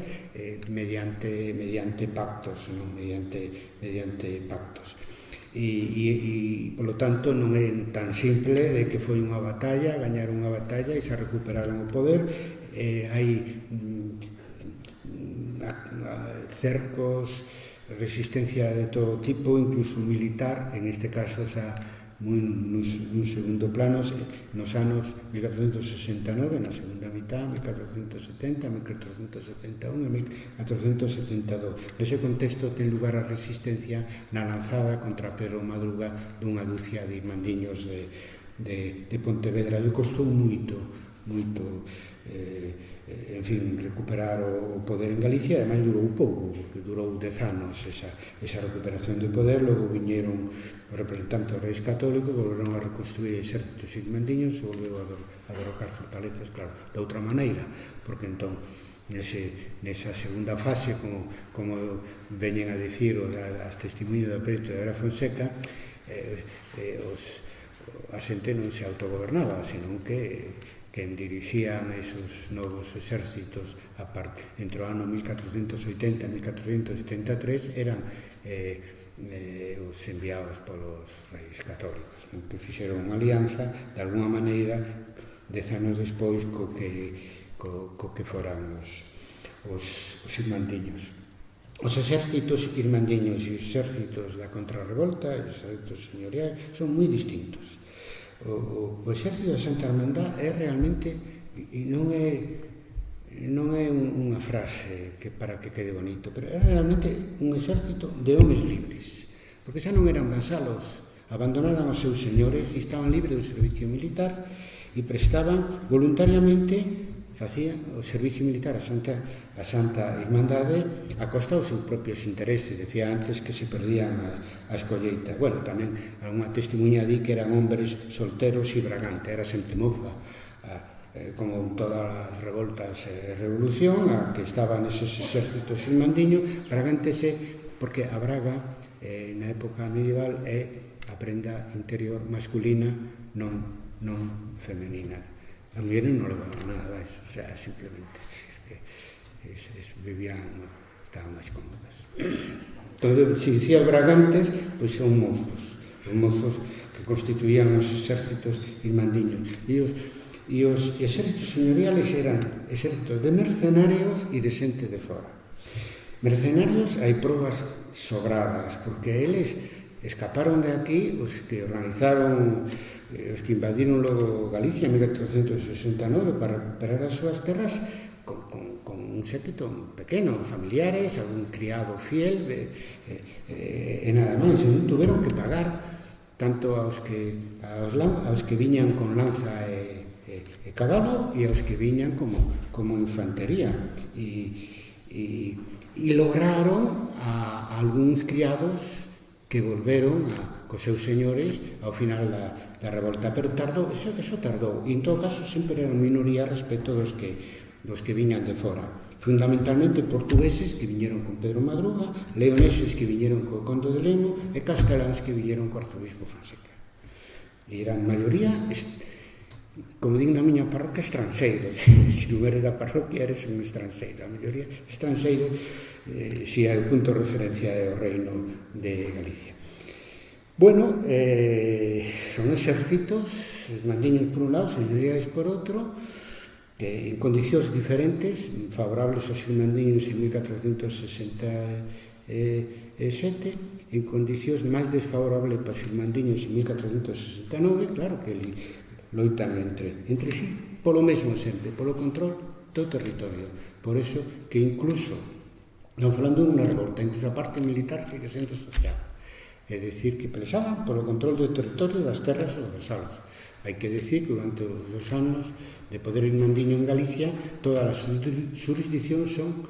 mediante pactos, non? mediante pactos. E polo tanto non é tan simple de que foi unha batalla, gañaron unha batalla e se recuperaron o poder. Hai cercos, resistencia de todo tipo, incluso militar, en este caso xa nun segundo plano nos anos 1469, na segunda mitad, 1470, 1471 e 1472. Nese contexto ten lugar a resistencia na lanzada contra Pedro Madruga dunha dúcia de irmandiños de Pontevedra. E costou moito en fin, recuperar o poder en Galicia. Ademais durou pouco, porque durou 10 anos esa recuperación de poder. Logo viñeron os representantes dos reis católicos, volveron a reconstruir exércitos irmandiños e volveu a derrocar fortalezas, claro, de outra maneira, porque entón nesa segunda fase, como veñen a dicir as testemunhos do Preto de Vera Fonseca, a xente non se autogobernaba, senón que quen dirixían esos novos exércitos entre o ano 1480 e 1483 eran os enviados polos reis católicos, que fixeron unha alianza de alguna maneira 10 anos despois co que foran os irmandiños. Os exércitos irmandiños e os exércitos da contrarrevolta e os exércitos señoriais son moi distintos. O exército da Santa Hermandad é realmente, e non é unha frase que para que quede bonito, pero é realmente un exército de homes libres, porque xa non eran vasalos, abandonaran os seus señores e estaban libres do servicio militar e prestaban voluntariamente, facían o servicio militar a Santa Irmandade a costa dos seus propios intereses. Decía antes que se perdían as colleitas. Bueno, tamén unha testemunha di que eran hombres solteros e bragantes, era xente moza, como todas as revoltas e revolución, a que estaban esos exércitos irmandiños. Bragantes porque a braga na época medieval é a prenda interior masculina, non femenina. As mulleres non levaban nada a eso, o sea, simplemente vivían, estaban máis cómodas. Entón, se dicía bragantes, pois son mozos que constituían os exércitos irmandiños. E os exércitos señoriales eran exércitos de mercenarios e de xente de fora. Mercenarios hai probas sobradas, porque eles escaparon de aquí, os que organizaron, os que invadiron logo Galicia en 1469 para recuperar as súas terras con un séquito pequeno, familiares, algún criado fiel e nada máis. Non tuveron que pagar tanto aos que viñan con lanza e cabalo e aos que viñan como infantería, e lograron a algúns criados que volveron cos seus señores ao final da revolta, pero eso tardou, e en todo caso sempre eran minoría respecto dos que viñan de fora, fundamentalmente portugueses que viñeron con Pedro Madruga, leoneses que viñeron co Conde de Lemo e casteláns que viñeron co arzobispo Fonseca. E eran maioría, como digo na miña parroquia, estranxeiros. Se non eres da parroquia eres un estranxeiro, a maioría estranxeiros, si hai o punto de referencia é o reino de Galicia. Bueno, son exércitos, os mandiños por un lado, señorías por outro, en condicións diferentes, favorables aos irmandiños en 1467, en condicións máis desfavorables para os irmandiños en 1469, claro que loitan entre sí, polo mesmo sempre, polo control do territorio. Por eso que incluso, non falando dunha revolta, incluso a parte militar sigue sendo social. É dicir, que pensaban polo control do territorio das terras dos vasalos. Hai que decir que durante os 2 anos de poder irmandiño en Galicia, todas as jurisdiccións son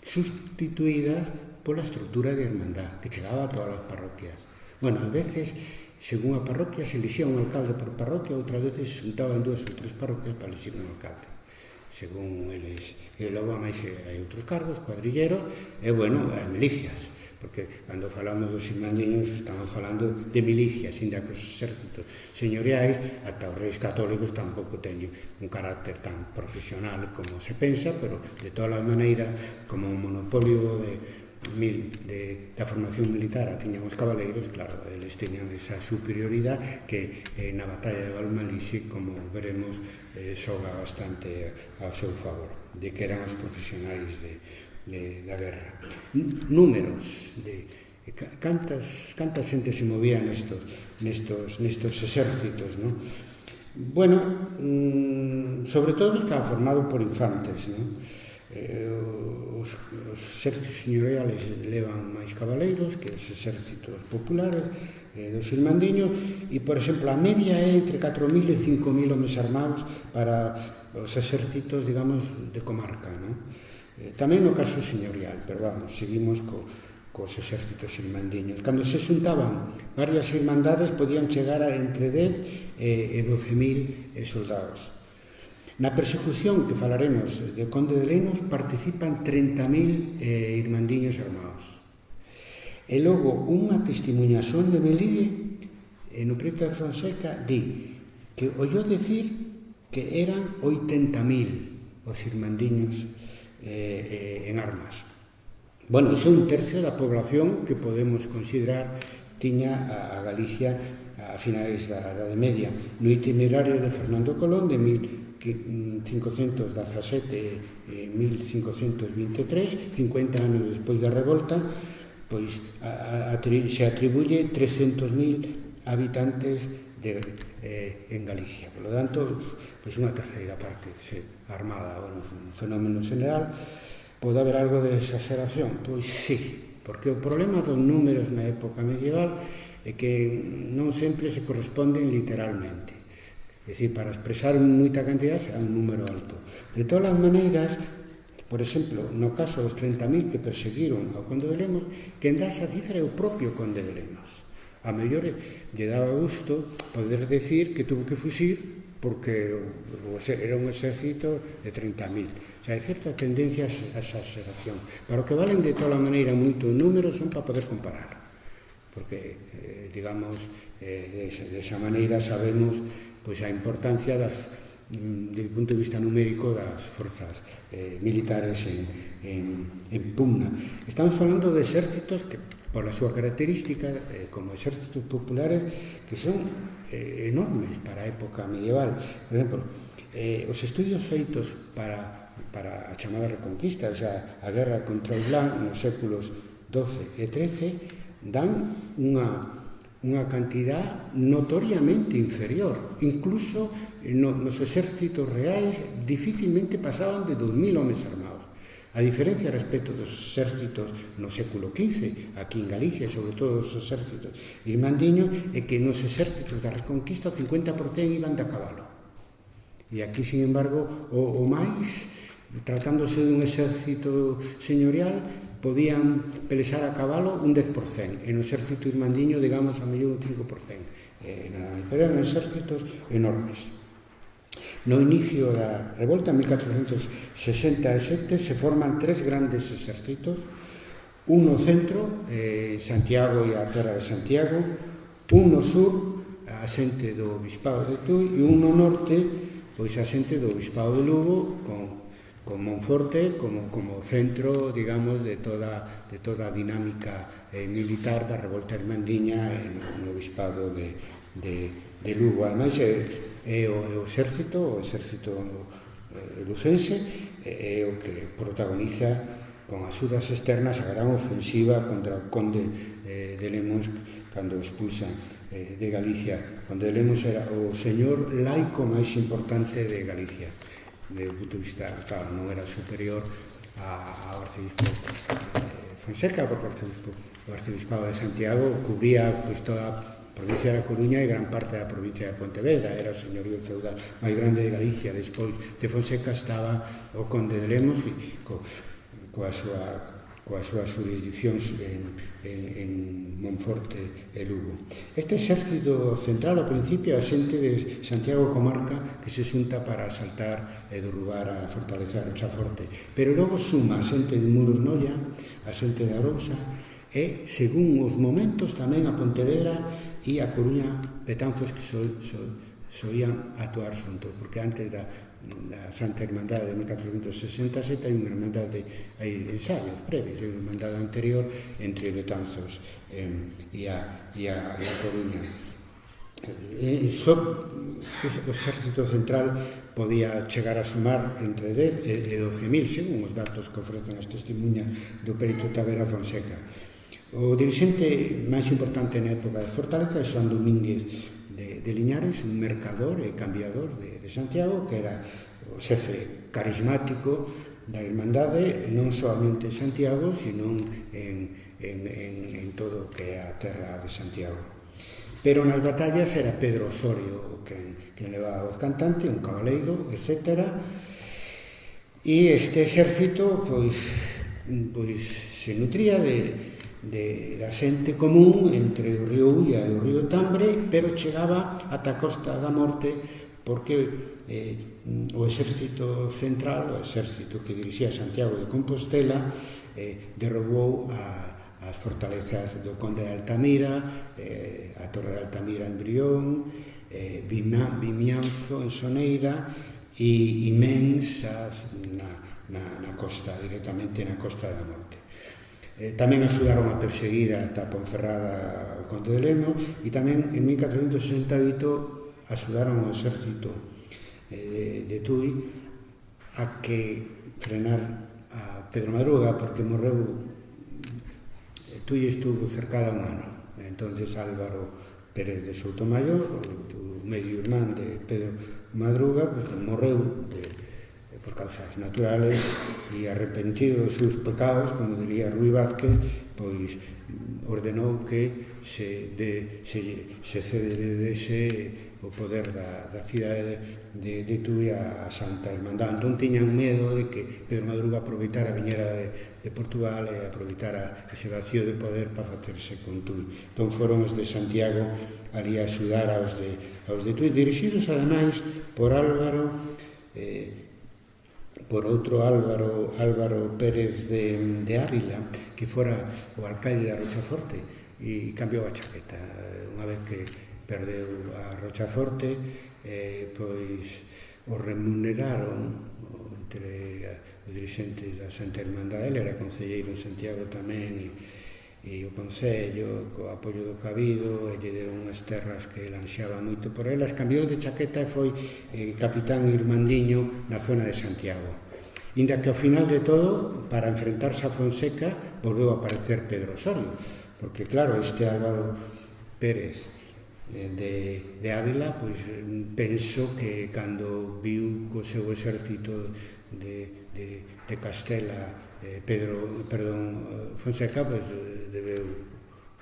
sustituídas pola estrutura de hermandad, que chegaba a todas as parroquias. Bueno, a veces, según a parroquia, se elixía un alcalde por parroquia, outras veces se juntaban 2 ou 3 parroquias para elixir un alcalde, según eles. E logo, a máis, hai outros cargos, cuadrilleros, e, bueno, as milicias, porque cando falamos dos irmandiños estamos falando de milicias, inda que os exércitos señoriais, ata os reis católicos tampouco teñen un carácter tan profesional como se pensa, pero de todas as maneiras, como un monopolio da formación militar a tiñan os cabaleiros, claro, eles teñan esa superioridade que na batalla de Valmalixe, como veremos, xoga bastante ao seu favor, de que eran os profesionais da guerra. Números Canta xente se movía nestos exércitos, non? Bueno, sobre todo estaba formado por infantes, non? Os exércitos señoriales levan máis cabaleiros que os exércitos populares dos irmandiños e, por exemplo, a media é entre 4.000 e 5.000 homes armados para os exércitos, digamos, de comarca, non? Tamén no caso señorial, pero vamos, seguimos cos exércitos irmandiños. Cando se xuntaban varias irmandades podían chegar a entre 10 e 12.000 soldados. Na persecución que falaremos de Conde de Lemos participan 30.000 irmandiños armados. E logo unha testimuñación de Melide no Prieto de Fonseca di que oyó decir que eran 80.000 os irmandiños en armas. Bueno, iso é un tercio da población que podemos considerar tiña a Galicia a finais da Idade Media. No itinerario de Fernando Colón de 1517 e 1523, 50 anos despois da revolta, pois se atribuye 300.000 habitantes en Galicia. Por lo tanto, pois unha terceira parte armada. Bueno, un fenómeno general. Pode haber algo de exageración? Pois sí, porque o problema dos números na época medieval é que non sempre se corresponden literalmente. É dicir, para expresar moita cantidad é un número alto. De todas as maneiras, por exemplo, no caso dos 30.000 que perseguiron ao Conde de Lemos, quen dá esa cifra é o propio Conde de Lemos. A mellor lle daba gusto poder decir que tuvo que fuxir porque era un exército de 30.000. O sea, hai certa tendencia a exageración. Para o que valen de toda maneira moitos números son para poder comparar. Porque, digamos, desa maneira sabemos pois, a importancia desde o punto de vista numérico das forzas militares en pugna. Estamos falando de exércitos que, por a súa característica, como exércitos populares, que son enormes para a época medieval. Por exemplo, os estudios feitos para a chamada Reconquista, o sea, a guerra contra o Islán nos séculos XII e XIII, dan unha cantidad notoriamente inferior. Incluso nos exércitos reais dificilmente pasaban de 2.000 homes armados. A diferencia respecto dos exércitos no século XV, aquí en Galicia, sobre todo os exércitos irmandiños, é que nos exércitos da Reconquista o 50% iban de a cabalo. E aquí, sin embargo, o máis, tratándose dun exército señorial, podían pelexar a cabalo un 10%, e no exército irmandiño, digamos, a mellor un 5%. Pero eran exércitos enormes. No inicio da revolta, en 1467, se forman tres grandes exércitos, un no centro, Santiago e a terra de Santiago, un no sur, a xente do Bispado de Tui, e un no norte, pois a xente do Bispado de Lugo, con Monforte como centro, digamos, de toda a dinámica militar da revolta irmandiña no Bispado de Lugo. Ademais, é o exército lucense, é o que protagoniza con axudas externas a gran ofensiva contra o Conde de Lemos cando expulsan de Galicia. Conde de Lemos era o señor laico máis importante de Galicia. Desde o punto de vista, claro, non era superior ao arcebispo Fonseca, porque o arcebispado de Santiago cubría pois, toda a provincia da Coruña e gran parte da provincia de Pontevedra. Era o señorío feudal máis grande de Galicia. Despois de Fonseca estaba o Conde de Lemos coas súas jurisdiccións en Monforte e Lugo. Este exército central, ao principio, a xente de Santiago Comarca que se xunta para asaltar e derrubar a fortaleza de Chaforte. Pero logo suma a xente de Muros Noia, a xente de Arousa e, según os momentos, tamén a Pontevedra e a Coruña, Betanzos que soían actuar xuntos, porque antes da Santa Irmandade de 1467 hai unha irmandade, hai ensaios previos, hai unha irmandade anterior entre Betanzos e a Coruña. O exército central podía chegar a sumar entre 10 e 12.000, según os datos que ofrecen as testemunhas do perito Tavera Fonseca. O dirixente máis importante na época de Fortaleza é Xoán Domínguez de Liñares, un mercador e cambiador de Santiago, que era o xefe carismático da Irmandade, non soamente en Santiago, sino en todo o que é a terra de Santiago. Pero nas batallas era Pedro Osorio quen levaba a voz cantante, un cabaleiro, etc. E este exército pois se nutría da xente común entre o río Ulla e o río Tambre, pero chegaba ata a Costa da Morte porque o exército central, o exército que dirixía Santiago de Compostela, derrubou as fortalezas do Conde de Altamira, a Torre de Altamira en Brión, Vimianzo en Soneira e Mensas na costa, directamente na Costa da Morte. Tamén axudaron a perseguir ata Ponferrada o Conde de Lemos e tamén en 1468 axudaron ao exército de Tui a que frenar a Pedro Madruga porque morreu. Tui estuvo cercada un ano, entonces Álvaro Pérez de Soutomayor, o medio irmán de Pedro Madruga, pues, morreu por causas naturales e arrepentido dos seus pecados, como diría Rui Vázquez, pois ordenou que se cedese o poder da cidade de Tui a Santa Irmandad. Entón tiñan medo de que Pedro Madruga aproveitara a viñera de Portugal e aproveitara ese vacío de poder para facerse con Tui. Entón foron os de Santiago ali a axudar aos de Tui, dirixidos ademais por Álvaro por outro Álvaro Pérez de Ávila, que fora o alcaide da Rochaforte e cambiou a chaqueta. Unha vez que perdeu a Rochaforte, pois o remuneraron entre os dirixentes da Santa Irmandade. Ele era concelleiro en Santiago tamén e o Concello, co apoio do Cabido, lle deron unhas terras que lanxaba moito por elas, cambiou de chaqueta e foi capitán irmandiño na zona de Santiago. Inda que ao final de todo, para enfrentarse a Fonseca, volveu a aparecer Pedro Osorio, porque claro, este Álvaro Pérez de Ávila, pois penso que cando viu co seu exército de Castela Fonseca, pois debeu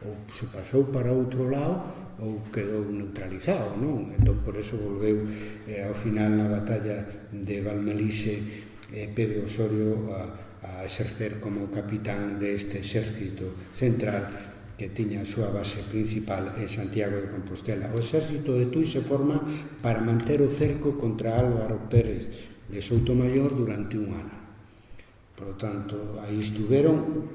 ou se pasou para outro lado ou quedou neutralizado, non? Entón por eso volveu ao final na batalla de Valmelixe Pedro Osorio a exercer como capitán deste exército central que tiña a súa base principal en Santiago de Compostela. O exército de Tui se forma para manter o cerco contra Álvaro Pérez de Soutomayor durante un ano. Por lo tanto, aí estuveron.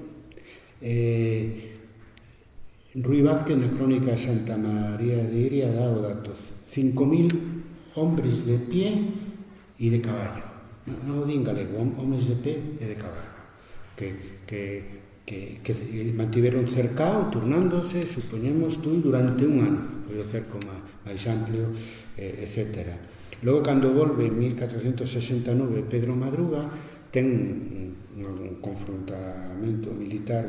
Rui Vázquez na crónica de Santa María de Iria dá o dato: 5.000 hombres de pie e de caballo. Non o din galego, homes de pé e de caballo, que mantiveron cercado, turnándose, supoñemos, Tui durante un ano. Foi o cerco máis amplio, etc. Logo, cando volve en 1469 Pedro Madruga, ten un confrontamento militar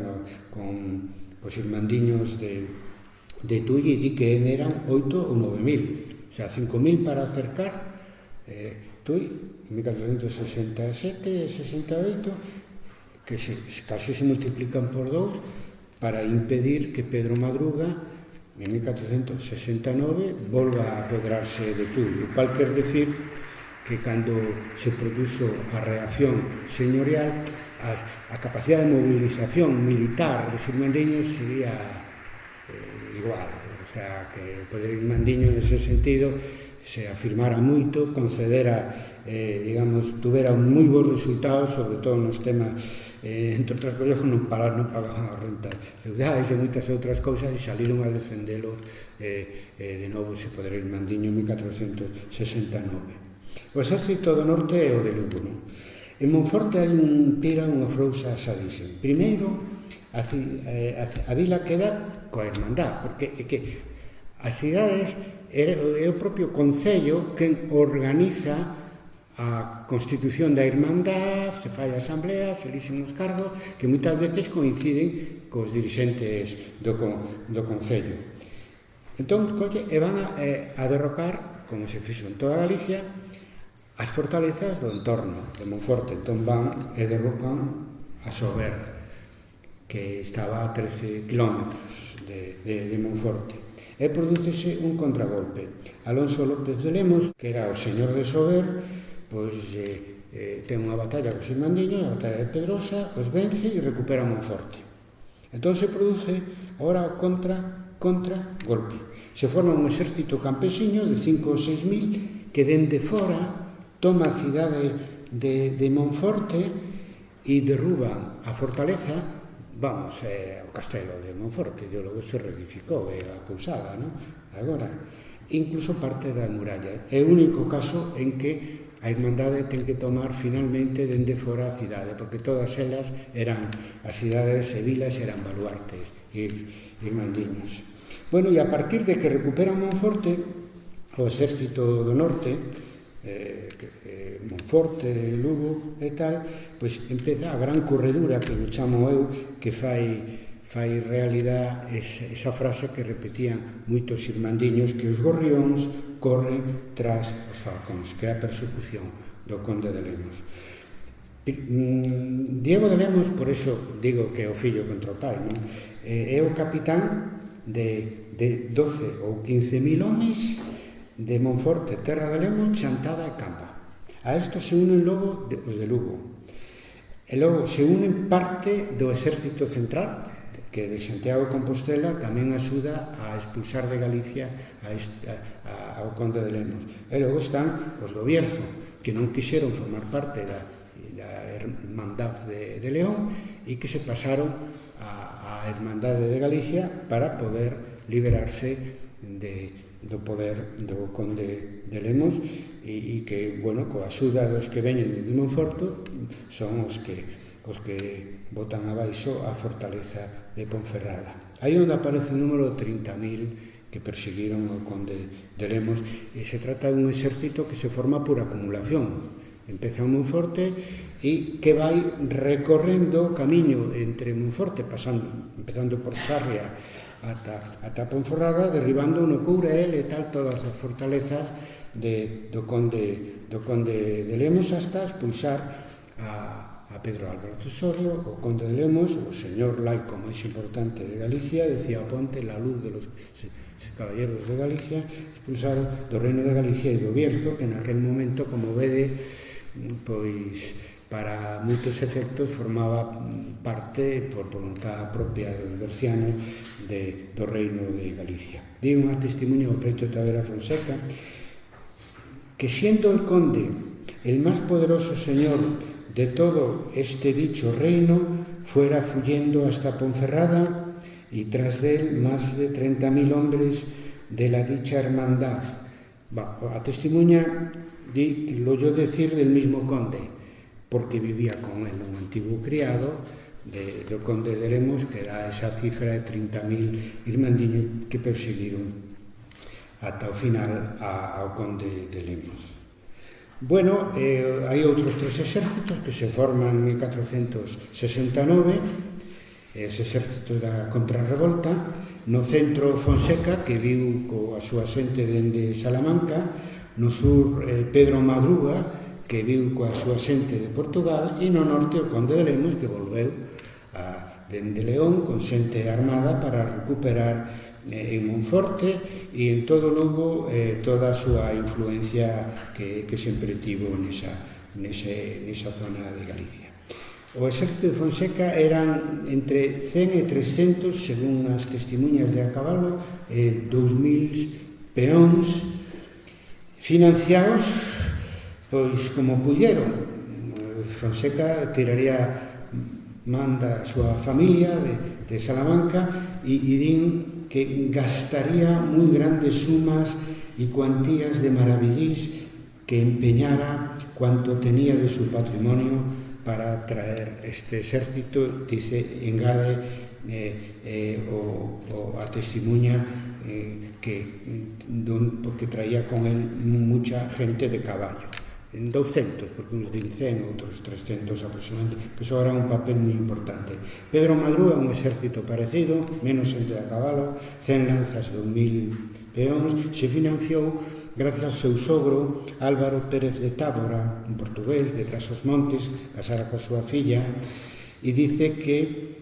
con os irmandiños de Tui e di que eran 8 ou 9.000, o sea, 5.000 para cercar Tui en 1467 e 68, que casi se multiplican por 2 para impedir que Pedro Madruga en 1469 volva a apoderarse de Tui, o cual quer decir que cando se produzo a reacción señorial, a capacidade de movilización militar dos irmandiños sería igual, o sea, que o poder irmandiño nese sentido se afirmara moito, concedera, digamos, tuvera moi bons resultados, sobre todo nos temas, entre outras cousas, non pagaban as rentas feudais e moitas outras cousas, e saliron a defendelo de novo ese poder irmandiño en 1469. O exército do norte é o de Lugo, non? En Monforte hai unha frouxa sadísima. Primeiro, a vila queda coa Irmandad, porque é que as cidades é o propio Concello quen organiza a constitución da Irmandad, se fai a asamblea, se elixen os cargos que moitas veces coinciden cos dirixentes do Concello. Entón, colle, e van a derrocar, como se fixo en toda Galicia, as fortalezas do entorno de Monforte. Entón van e derrocan a Sober, que estaba a 13 kilómetros de Monforte. E prodúcese un contragolpe. Alonso López de Lemos, que era o señor de Sober, pois ten unha batalla cos irmandiños, a batalla de Pedrosa, os vence e recupera Monforte. Entón se produce agora o contragolpe. Se forma un exército campesiño de 5 ou 6 mil que dende fora toma a cidade de Monforte e derruba a fortaleza, vamos, o castelo de Monforte, e logo se reedificou, a pousada, non? Agora, incluso parte da muralla. É o único caso en que a Irmandade ten que tomar finalmente dende fora a cidade, porque todas elas eran, as cidades e vilas eran baluartes irmandiños. Bueno, e a partir de que recuperan Monforte, o exército do norte, Monforte, Lugo e tal, pois empeza a gran corredura, que o chamo eu, que fai realidad esa frase que repetían moitos irmandiños, que os gorrións corren tras os falcóns, que é a persecución do conde de Lemos. Diego de Lemos, por iso digo que é o fillo contra o pai, non? É o capitán de 12 ou 15.000 homes de Monforte, Terra de Lemos, Chantada e Campa. A isto se unen logo os de Lugo. E logo se unen parte do exército central, que de Santiago de Compostela tamén axuda a expulsar de Galicia ao conde de Lemos. E logo están os do Bierzo, que non quixeron formar parte da Hermandad de León e que se pasaron a Hermandade de Galicia para poder liberarse do poder do conde de Lemos e que, bueno, coa axuda dos que veñen de Monforte son os que botan abaixo a fortaleza de Ponferrada. Aí onde aparece o número 30.000 que perseguiron o conde de Lemos, e se trata dun exército que se forma por acumulación. Empeza en Monforte e que vai recorrendo o camiño entre Monforte, empezando por Sarria ata Ponferrada, derribando no Courel e tal todas as fortalezas do conde de Lemos, hasta expulsar a Pedro Álvaro Tesorio, o conde de Lemos, o señor laico máis importante de Galicia, decía Ponte, la luz de los caballeros de Galicia, expulsaron do reino de Galicia e do Bierzo, que naquel momento, como vede, pois para moitos efectos formaba parte por voluntad propia dos bercianos do reino de Galicia. Di unha testimonio ao preto Tavera Fonseca que siendo el conde el más poderoso señor de todo este dicho reino, fuera huyendo hasta Ponferrada y tras de él más de 30.000 hombres de la dicha hermandad. A testimonia di que lo oyó decir del mismo conde, porque vivía con él un antiguo criado do conde de Lemos, que dá esa cifra de 30.000 irmandiños que perseguiron ata o final ao conde de Lemos. Bueno, hai outros tres exércitos que se forman en 1469, ese exército da contrarrevolta. No centro Fonseca, que viu coa súa xente dende Salamanca. No sur Pedro Madruga, que viu coa súa xente de Portugal. E no norte o conde de Lemos, que volveu dende León con xente armada para recuperar en Monforte e en todo Lugo toda a súa influencia que sempre tivo nesa zona de Galicia. O exército de Fonseca eran entre 100 e 300, según as testimonhas de a cabalo, 2.000 peóns financiados pois como pudieron. Fonseca manda a súa familia de Salamanca e din que gastaría moi grandes sumas e cuantías de maravillís que empeñara cuanto tenía de su patrimonio para traer este exército. Dice, engade a testimonha porque traía con él mucha gente de caballo, en 200, porque uns din 100, outros 300 aproximadamente, que xogarán un papel moi importante. Pedro Madruga, un exército parecido, menos xente a cabalo, 100 lanzas, 2000 peóns, se financiou gracias ao seu sogro Álvaro Pérez de Tábora, un portugués de Trás-os-Montes, casara coa súa filla, e dice que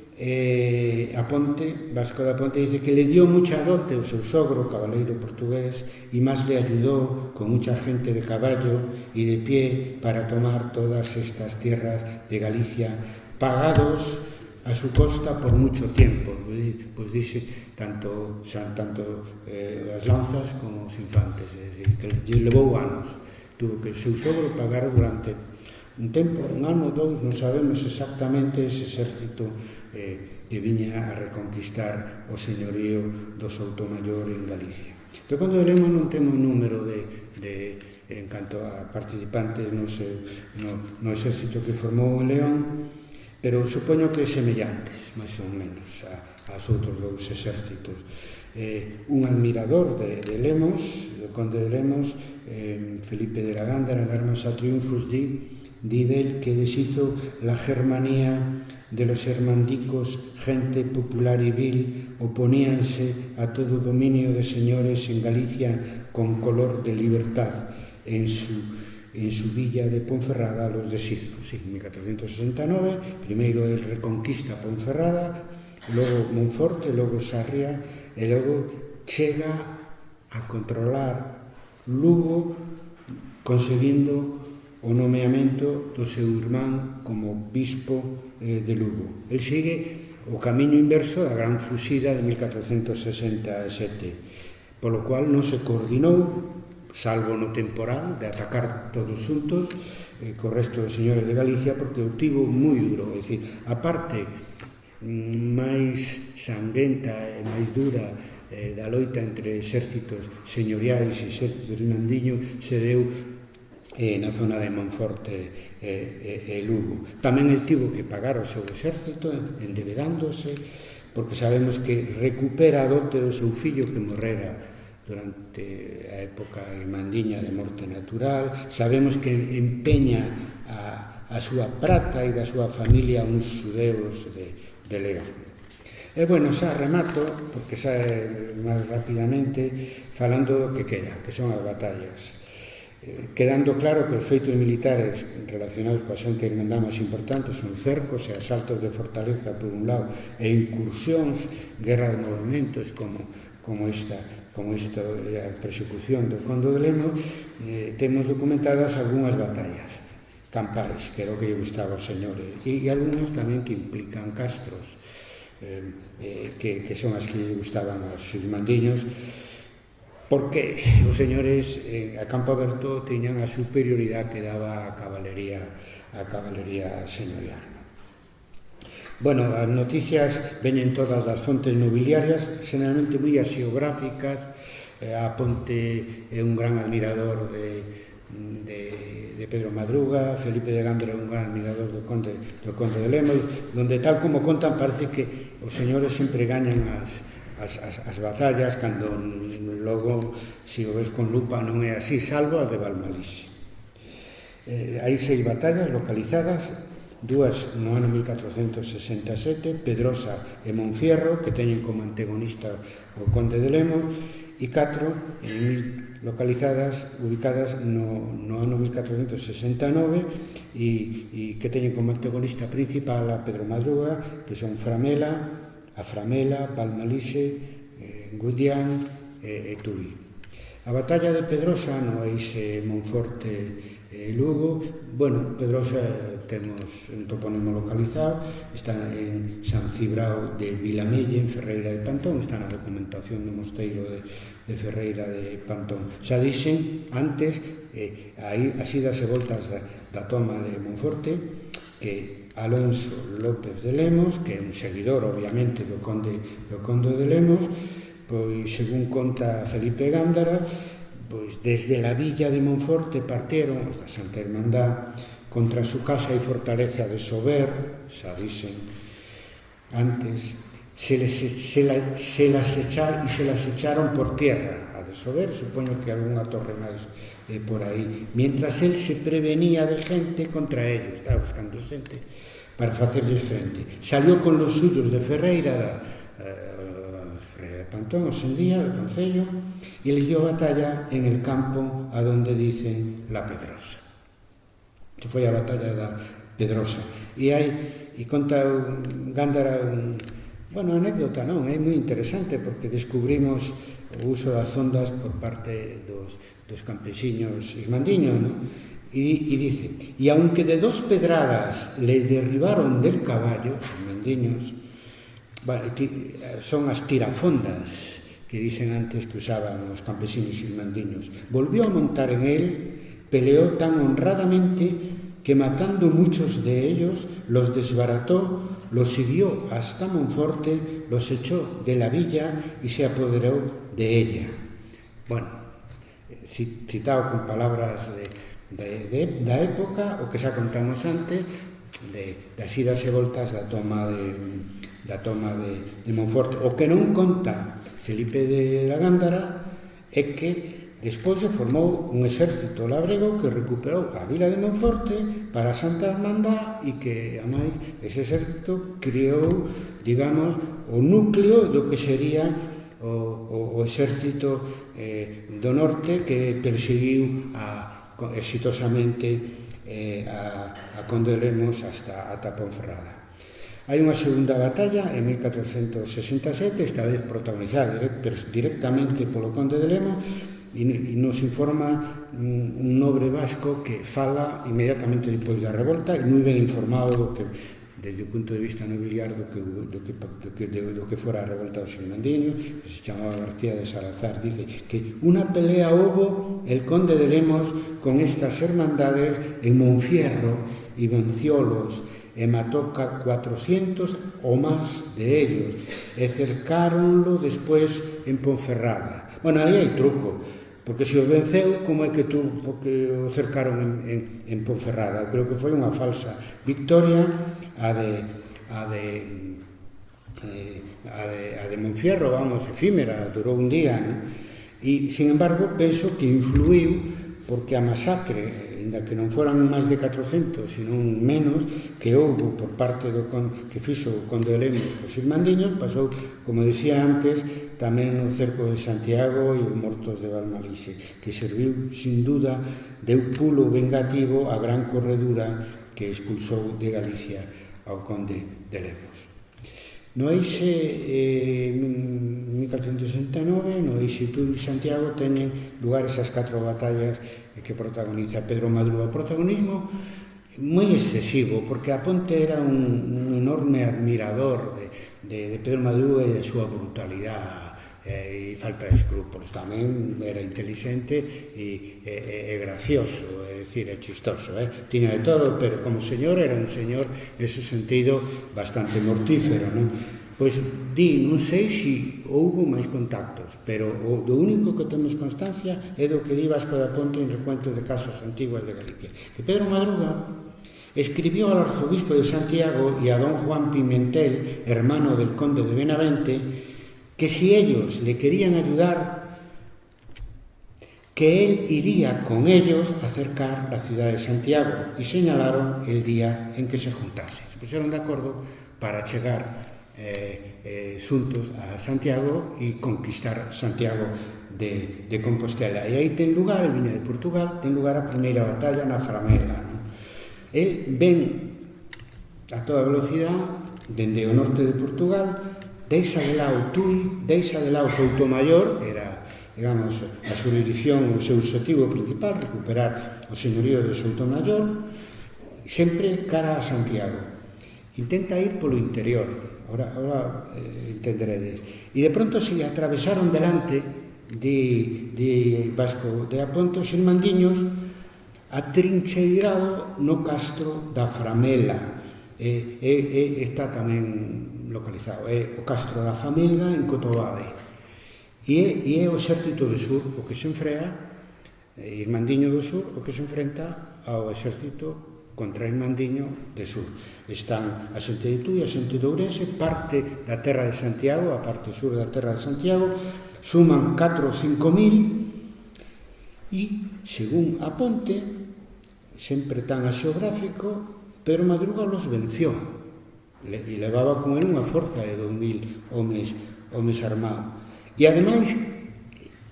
Vasco da Ponte dice que le dio mucha dote ao seu sogro, cabaleiro portugués, e máis le ayudó con mucha gente de caballo e de pie para tomar todas estas tierras de Galicia, pagados a su costa por mucho tiempo. Pues dice tanto as lanzas como os infantes, é dicir, que lle levou anos, tuvo que o seu sogro pagar durante un tempo, un ano, dous, non sabemos exactamente ese exército que viña a reconquistar o señorío do Soutomaior en Galicia. Do Conde de Lemos non temos número en canto a participantes no exército que formou en León, pero supoño que semellantes, máis ou menos, aos outros dous exércitos. Un admirador de Lemos, do Conde de Lemos, Felipe de la Gándara, en Armas a Triunfos, di del que deshizo la Germanía de los hermandicos, gente popular y vil, oponíanse a todo dominio de señores en Galicia con color de libertad. En su villa de Ponferrada los deshizo. Sí, en 1469, primeiro el reconquista Ponferrada, logo Monforte, logo Sarria, e logo chega a controlar Lugo, conseguindo o nomeamento do seu irmán como bispo de Lugo. El sigue o camiño inverso da gran fuxida de 1467, polo cual non se coordinou, salvo no temporal, de atacar todos xuntos co resto dos señores de Galicia, porque o tivo moi duro. É dicir, a parte máis sanguenta e máis dura da loita entre exércitos señoriais e exércitos mandiños se deu na zona de Monforte e Lugo. Tamén el tivo que pagar o seu exército endebedándose, porque sabemos que recupera a dote do seu fillo que morrera durante a época irmandiña de morte natural. Sabemos que empeña a súa prata e da súa familia uns xudeus de León. E bueno, xa remato, porque xa máis rapidamente, falando do que queda, que son as batallas. Quedando claro que os feitos militares relacionados coa Santa Irmandade máis importantes son cercos e asaltos de fortaleza por un lado e incursións, guerra de movimentos como esta a persecución do Conde de Lemos. Temos documentadas algunhas batallas campais, que era o que lle gustaba aos señores, e algunhas tamén que implican castros, que son as que lle gustaban aos irmandiños, porque os señores a campo aberto tiñan a superioridade que daba a cabalería señorial. Bueno, as noticias veñen todas das fontes nobiliarias, generalmente moi xeográficas. A Ponte é un gran admirador de Pedro Madruga, Felipe de Gándara é un gran admirador do Conde de Lemos, donde tal como contan parece que os señores sempre gañan as batallas, cando logo, se o ves con lupa, non é así, salvo as de Valmalise. Hai 6 batallas localizadas, 2 no ano 1467, Pedrosa e Monfierro, que teñen como antagonista o Conde de Lemos, e 4 localizadas, ubicadas no ano 1469, e que teñen como antagonista principal a Pedro Madruga, que son Framela, Valmalise, Gudián e Tui. A batalla de Pedrosa no eixe Monforte e Lugo, bueno, Pedrosa temos un topónimo localizado, está en San Cibrao de Vilamelle, en Ferreira de Pantón, está na documentación do mosteiro de Ferreira de Pantón. Xa dixen antes, aí as idas e voltas da toma de Monforte, que Alonso López de Lemos, que é un seguidor, obviamente, do Conde de Lemos, pois, según conta Felipe Gándara, pois, desde la villa de Monforte partieron os da Santa Irmandad contra su casa e fortaleza de Sober, xa dicen antes, se las echaron por tierra, de Sober, supoño que algunha torre máis por aí, mientras él se prevenía de gente contra ellos, estaba buscando xente para facerles frente. Salió con los suyos de Ferreira, Pantón, Osendía, del Concello, y les dio batalla en el campo a donde dicen la Pedrosa, que foi a batalla da Pedrosa. E conta Gándara anécdota, non? É moi interesante porque descubrimos o uso das zondas por parte dos campesiños ismandiños, non? E dice, e aunque de 2 pedradas le derribaron del caballo, os ismandiños, son as tirafondas que dicen antes que usaban os campesinos ismandiños, volvió a montar en él, peleó tan honradamente que matando muchos de ellos los desbarató, los siguió hasta Monforte, los echó de la villa y se apoderó de ella. Bueno, citado con palabras da época, o que xa contamos antes, das idas e voltas da toma de Monforte. O que non conta Felipe de la Gándara é que despois se formou un exército labrego que recuperou a vila de Monforte para a Santa Hermandad e que, ademais, ese exército criou, digamos, o núcleo do que sería o exército do norte que perseguiu exitosamente a Conde de Lemos ata Ponferrada. Hai unha segunda batalla en 1467, esta vez protagonizada directamente polo Conde de Lemos, e nos informa un nobre vasco que fala inmediatamente depois da revolta e moi ben informado do que, desde o punto de vista nobiliar, do que fora a revolta dos ismandiños, que se chamaba García de Salazar. Dice que unha pelea hubo el Conde de Lemos con estas hermandades en Monfierro e venciólos e matou 400 ou máis de ellos e cercáronlo despois en Ponferrada. Bueno, aí hai truco, porque se os venceu, como é que porque o cercaron en Ponferrada? Creo que foi unha falsa victoria a de Monfierro, vamos, efímera, durou un día, non? E, sin embargo, penso que influiu porque a masacre, ainda que non foran máis de 400, senón menos, que houbo por parte que fixo o Conde de Lemos cos ismandiños, pasou, como dicía antes, tamén no cerco de Santiago e os mortos de Valmalice, que serviu, sin duda, deu pulo vengativo a gran corredura que expulsou de Galicia ao Conde de Lemos. No eixe 1469, no eixe Tui Santiago, teñen lugar esas 4 batallas que protagoniza Pedro Madruga. O protagonismo moi excesivo, porque a Ponte era un enorme admirador de Pedro Madruga e da súa brutalidade e falta de escrúpulos. Tamén era inteligente e gracioso, é dicir, é chistoso, tiña de todo, pero como señor era un señor nese sentido bastante mortífero, non? Pois non sei se houbo máis contactos, pero do único que temos constancia é do que di Vasco da Ponte en Recuentos de Casos Antiguos de Galicia, que Pedro Madruga escribió al arzobispo de Santiago y a don Juan Pimentel, hermano del conde de Benavente, que si ellos le querían ayudar, que él iría con ellos a cercar la ciudad de Santiago, y señalaron el día en que se juntasen. Se pusieron de acuerdo para chegar xuntos a Santiago e conquistar Santiago de Compostela. E aí ten lugar, en Viña de Portugal, ten lugar a primeira batalla na Framela, non? El ven a toda velocidade dende o norte de Portugal, deixa de lado Tui, deixa de lado Soutomaior, era, digamos, a xurisdicción, o seu objetivo principal, recuperar o señorío de Soutomaior, sempre cara a Santiago. Intenta ir polo interior, ahora entenderedes. E de pronto se atravesaron delante de Vasco de Aponte os irmandiños atrincheirado no castro da Framela. Está tamén localizado, é o castro da Famelga en Cotobade. E é o exército do sur o que se enfrea, Irmandiño do sur, o que se enfrenta ao exército contra Irmandiño de sur. Están a xente de Tui, a xente de Ourense, parte da terra de Santiago, a parte sur da terra de Santiago, suman 4 ou 5 mil, e, según aponte, sempre tan axeográfico, Pedro Madruga los venció, e levaba con ele unha forza de 2.000 homes armados. E, ademais,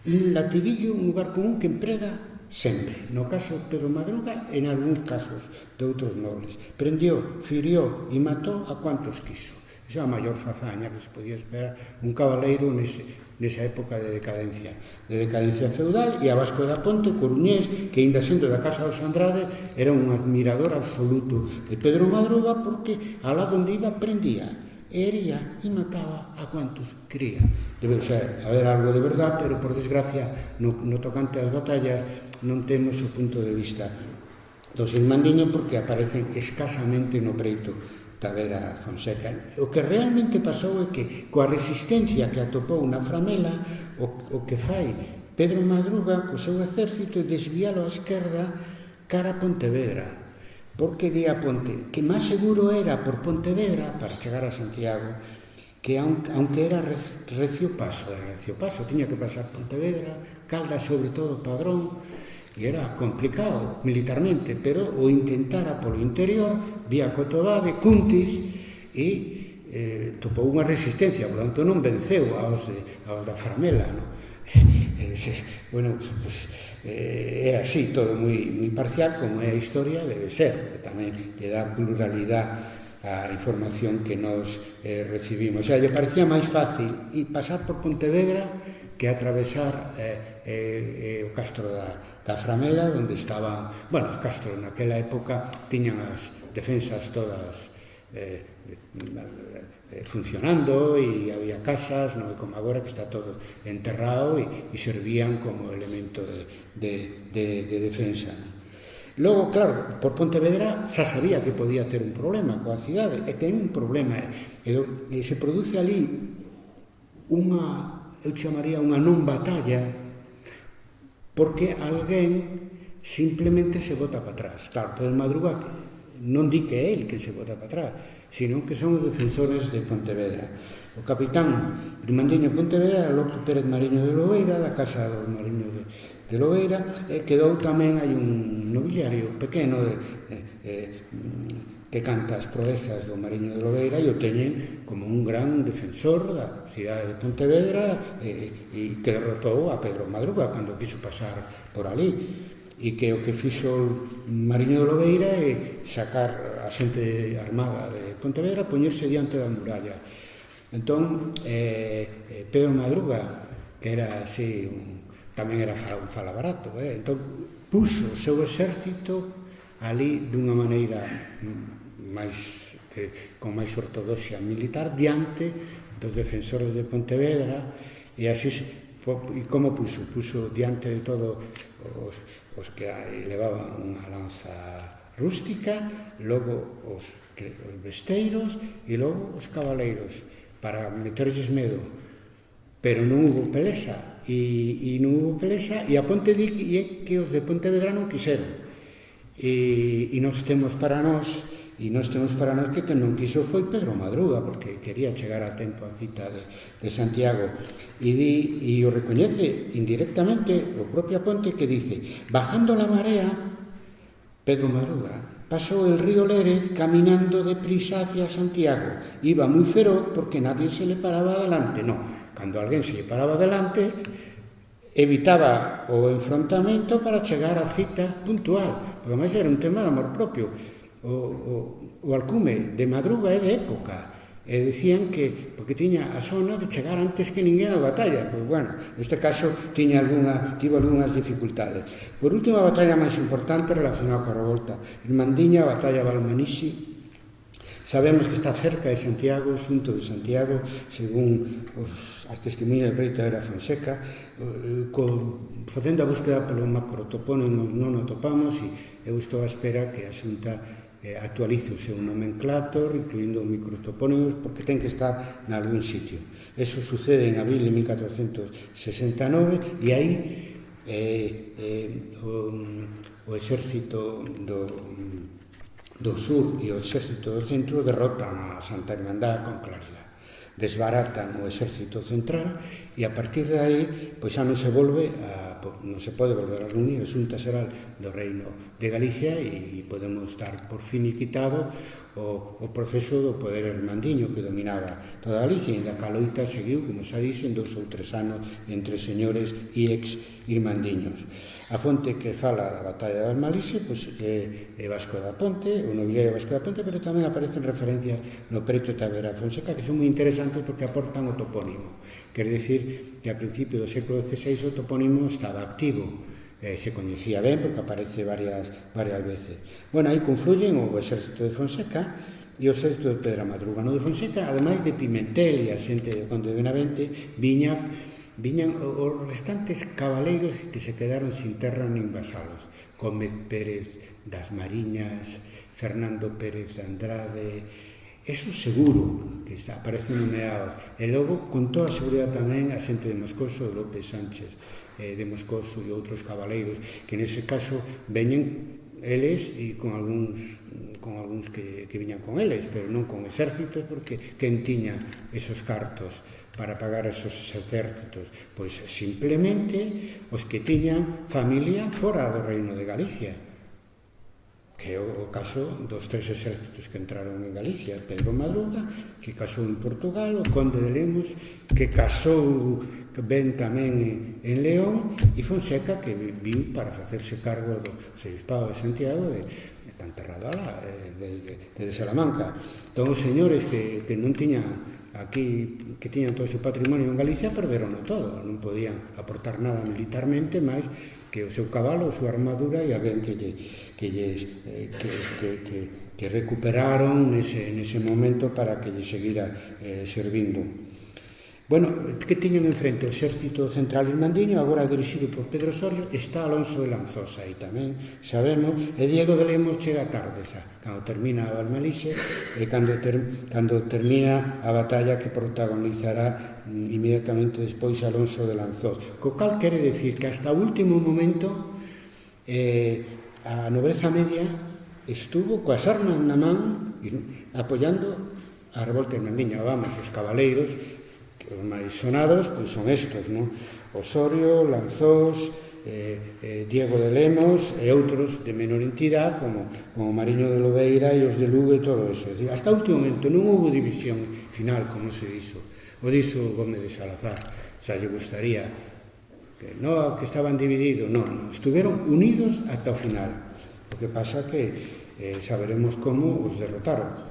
un latiguillo, un lugar común que emprega sempre, no caso de Pedro Madruga e en algúns casos de outros nobles. Prendió, firió e matou a cuantos quiso. Esa é a maior fazaña que se podía esperar un cabaleiro nesa época de decadencia feudal. E a Vasco da Ponte, coruñés, que ainda sendo da Casa dos Andrade, era un admirador absoluto de Pedro Madruga, porque alá donde iba prendía, hería e mataba a cuantos quería. Debe ser haber algo de verdad, pero por desgracia no tocante ás batallas non temos o punto de vista do Silmandiño, porque aparecen escasamente no preito Tavera Fonseca. O que realmente pasou é que coa resistencia que atopou na Framela, o que fai Pedro Madruga co seu exército é desvialo á esquerda cara a Pontevedra, porque di a Ponte que máis seguro era por Pontevedra para chegar a Santiago, que aunque era recio paso, tiña que pasar Pontevedra, Caldas, sobre todo Padrón, e era complicado militarmente, pero o intentara polo interior, vía Cotobade, Cuntis, e topou unha resistencia, por tanto non venceu aos da Framela, non? Bueno, pues, é así, todo moi parcial, como é a historia, debe ser, que tamén lle dá pluralidade a información que nos recibimos. O sea, lle parecía máis fácil pasar por Pontevedra que atravesar o castro da Framela, onde estaba, bueno, os castros naquela época tiñan as defensas todas funcionando, e había casas, non é como agora que está todo enterrado, e servían como elemento de defensa. Logo, claro, por Pontevedra xa sabía que podía ter un problema coa cidade, e ten un problema, e se produce ali eu chamaría unha non batalla, porque alguén simplemente se bota para atrás. Claro, Pedro Madruga non di que é el que se bota para atrás, sino que son os defensores de Pontevedra. O capitán Rimandiño Pontevedra era López Pérez Mariño de Lobeira, da Casa dos Mariños de Lobeira, e quedou tamén, hai un nobiliario pequeno que canta as proezas do Mariño de Lobeira, e o teñen como un gran defensor da cidade de Pontevedra, e que derrotou a Pedro Madruga cando quiso pasar por ali, e que o que fixo o Mariño de Lobeira é sacar a xente armada de Pontevedra, poñerse diante da muralla. Entón, Pedro Madruga, que era así, tamén era un falabarato, entón puxo o seu exército ali dunha maneira con máis ortodoxia militar diante dos defensores de Pontevedra, e así, e como puxo diante de todos os que levaban unha lanza rústica, logo os besteiros e logo os cabaleiros, para meterlles medo. Pero non hubo pelesa, e a Ponte di que os de Pontevedra non quixeron, e nós temos para nós que non quiso foi Pedro Madruga, porque quería chegar a tempo a cita de Santiago, e o recoñece indirectamente o propio Ponte, que dice: bajando la marea, Pedro Madruga pasó el río Lérez caminando deprisa hacia Santiago, iba muy feroz porque nadie se le paraba delante. No, cando alguén se le paraba delante, evitaba o enfrontamento para chegar á cita puntual, porque máis era un tema de amor propio. O alcume de Madruga é de época, e decían que porque tiña a zona de chegar antes que ninguén a batalla. Pois, bueno, neste caso tivo algunhas dificultades. Por último, a batalla máis importante relacionada coa revolta Irmandiña, a batalla de Almanixi. Sabemos que está cerca de Santiago, xunto de Santiago, según as testemunhas de Preito Tavera Fonseca. Facendo a búsqueda polo macrotopónimo non o topamos, e eu estou a espera que a Xunta actualice o seu nomenclator, incluindo microtopónimos, porque ten que estar en algún sitio. Eso sucede en abril de 1469, e aí o exército do sur e o exército do centro derrotan a Santa Irmandad con claridade. desbaratan o exército central e a partir de aí pois xa non se pode volver a reunir a Xunta Xeral do Reino de Galicia e podemos dar por finiquitado o proceso do poder irmandiño que dominaba toda Galicia, e da caloita seguiu, como xa dixen, 2 ou 3 anos entre señores e ex-irmandiños. A fonte que fala da batalla de Almalixe pois, é Vasco da Ponte, o nobiliario Vasco da Ponte, pero tamén aparecen referencias no Preto e Tavera Fonseca que son moi interesantes porque aportan o topónimo. Quer dicir que a principio do século XVI o topónimo estaba activo, se coñecía ben porque aparece varias veces. Bueno, aí confluyen o exército de Fonseca e o exército de Pedro Madruga. No de Fonseca, ademais de Pimentel e a xente do Conde de Benavente, viñan os restantes cabaleiros que se quedaron sin terra nin vasalos. Gómez Pérez das Mariñas, Fernando Pérez de Andrade, eso seguro que aparecen nomeados. E logo, con toda a seguridade tamén, a xente de Moscoso, de López Sánchez de Moscoso e outros cabaleiros, que nese caso veñen eles e con algúns que viñan con eles, pero non con exércitos, porque quen tiña esos cartos para pagar esos exércitos? Pois simplemente os que tiñan familia fora do Reino de Galicia, que é o caso dos 3 exércitos que entraron en Galicia: Pedro Madruga, que casou en Portugal, o Conde de Lemos, que casou ben tamén en León, e Fonseca, que viu para facerse cargo do arcebispado de Santiago, está enterrado alá, de Salamanca. Entón, os señores que non tiñan aquí, que tiñan todo o seu patrimonio en Galicia, perderono todo, non podían aportar nada militarmente máis que o seu cabalo, a súa armadura e alguén que recuperaron nese momento para que lle seguira servindo. Bueno, que tiñan enfrente o exército central irmandiño, agora dirixido por Pedro Sorio, está Alonso de Lanzosa, e tamén sabemos, e Diego de Lemos chega tarde, cando termina a Almalixe, e cando termina a batalla que protagonizará inmediatamente despois Alonso de Lanzós. Co cal quere decir que hasta o último momento a nobreza media estuvo coas armas na man apoiando a revolta irmandiña. Vamos, os cabaleiros os máis sonados pois son estos, non? Osorio, Lanzós, Diego de Lemos e outros de menor entidade como Mariño de Lobeira e os de Lugo e todo eso. Hasta o último momento non houve división final, como se dixo. O dixo Gómez de Salazar. Xa lle gustaría que estaban divididos. Non, estuveron unidos ata o final. O que pasa que saberemos como os derrotaron.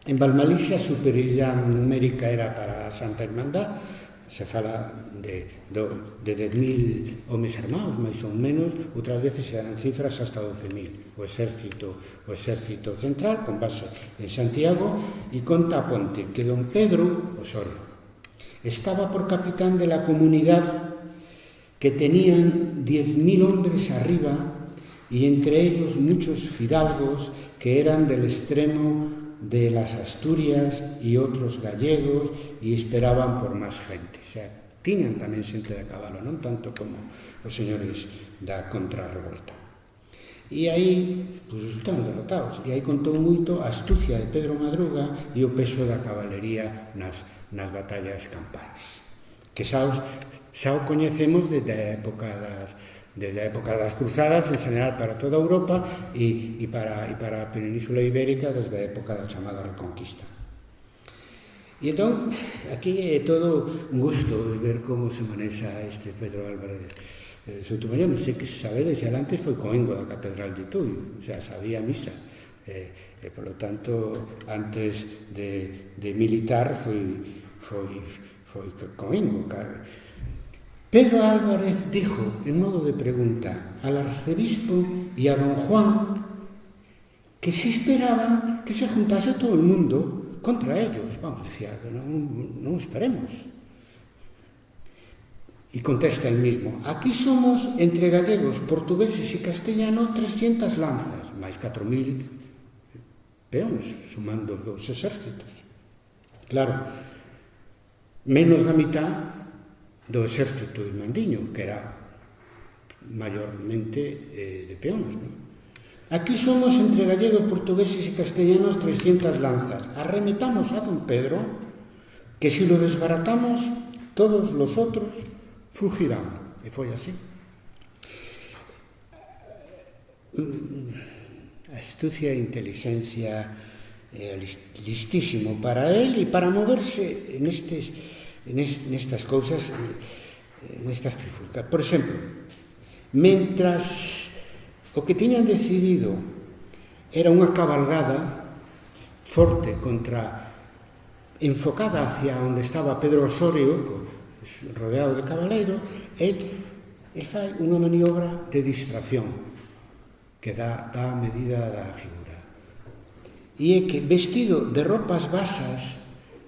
En Valmalixe a superioridade numérica era para a Santa Irmandad, se fala de 10.000 homes armados, máis ou menos, outras veces eran cifras hasta 12.000. O exército central, con base en Santiago, e conta a Ponte que don Pedro Osorio estaba por capitán de la comunidad, que tenían 10.000 hombres arriba, y entre ellos muchos fidalgos que eran del extremo de las Asturias e outros gallegos e esperaban por máis gente. O sea, tiñan tamén xente de cabalo, non tanto como os señores da contrarrevolta. E aí, pois, estaban derrotados. E aí contou moito a astucia de Pedro Madruga e o peso da cabalería nas batallas campais. Que xa o coñecemos desde a época das cruzadas en general para toda Europa e para a Península Ibérica desde a época da chamada Reconquista. E entón, aquí é todo un gusto de ver como se manexa este Pedro Álvarez Soutomaior. Non sei que sabedes, e antes foi coengo da Catedral de Tui, o sea, sabía misa, e polo tanto, antes de militar foi coengo, claro. Pedro Álvarez dijo, en modo de pregunta, al arcebispo y a don Juan que se esperaban que se juntase todo el mundo contra ellos. Vamos, decía, no esperemos. Y contesta el mismo, aquí somos, entre gallegos, portugueses y castellanos, 300 lanzas, máis 4.000 peóns, sumando os dos exércitos. Claro, menos da mitad do exército irmandiño, que era maiormente de peóns, non? Aquí somos entre gallegos, portugueses e castellanos 300 lanzas. Arremetamos a don Pedro que si lo desbaratamos, todos los otros fugirán. E foi así. A astucia e inteligencia listísimo para él e para moverse nestas cousas, nestas trifulcas. Por exemplo, mentras o que tiñan decidido era unha cabalgada forte enfocada hacia onde estaba Pedro Osorio, rodeado de cabaleiros, el fai unha maniobra de distracción que dá a medida da figura. E é que vestido de ropas basas,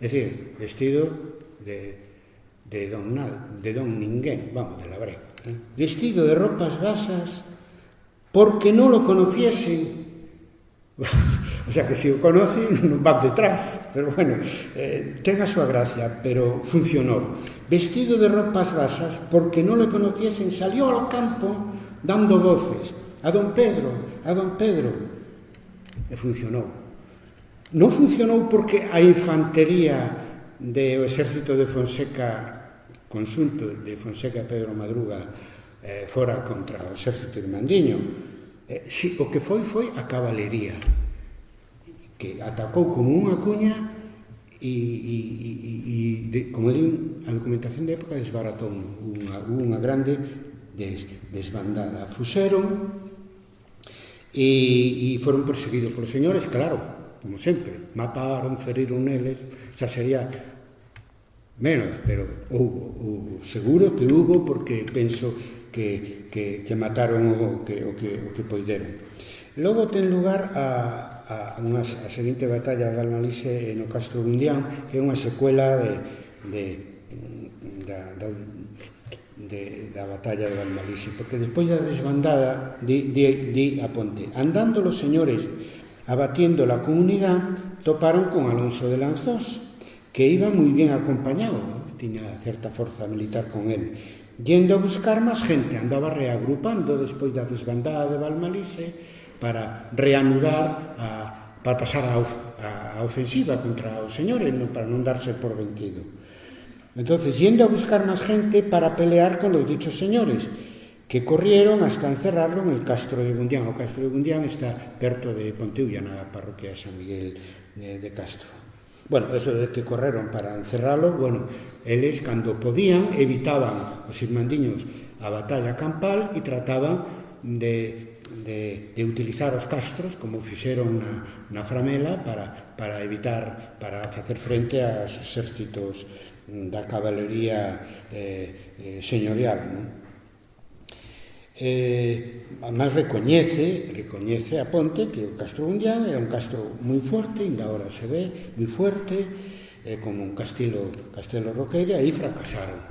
é dicir, vestido de don ninguén, vamos, de labrego, vestido de ropas basas porque non lo conociesen. O sea, que se o conocen non van detrás, pero bueno, ten a súa gracia, pero funcionou. Vestido de ropas basas porque non le conociesen, salió al campo dando voces a don Pedro, e funcionou. Non funcionou porque a infantería do exército de Fonseca, conxunto de Fonseca e Pedro Madruga, fora contra o exército irmandiño. O que foi a cabalería, que atacou como unha cuña e como digo, a documentación de época desbaratou unha grande desbandada. Fuseron e foron perseguidos polos señores, claro, como sempre, mataron, feriron neles, xa sería menos, pero houbo, seguro que houbo, porque penso que mataron o que poideron. Logo ten lugar a seguinte batalla de Valmalise no Castro Gundián, que é unha secuela da batalla de Valmalise, porque despois da desbandada di a Ponte: andando los señores abatiendo la comunidad, toparon con Alonso de Lanzós, que iba moi bien acompañado, tiña certa forza militar con él. Yendo a buscar máis gente, andaba reagrupando despois da desbandada de Valmalise para reanudar, para pasar a ofensiva contra os señores, para non darse por vencido. Entonces, yendo a buscar máis gente para pelear con los dichos señores, que corrieron hasta encerrarlo en el Castro de Gundián. O Castro de Gundián está perto de Ponteulla, na parroquia de San Miguel de Castro. Bueno, eso de que correron para encerralo, bueno, eles, cando podían, evitaban os irmandiños a batalla campal e trataban de utilizar os castros, como fixeron na Framela, para evitar, para facer frente aos exércitos da cabalería señorial, non? Además recoñece a Ponte que o Castro Gundián era un castro moi forte, ainda agora se ve, moi forte, como un castelo roqueiro, e aí fracasaron.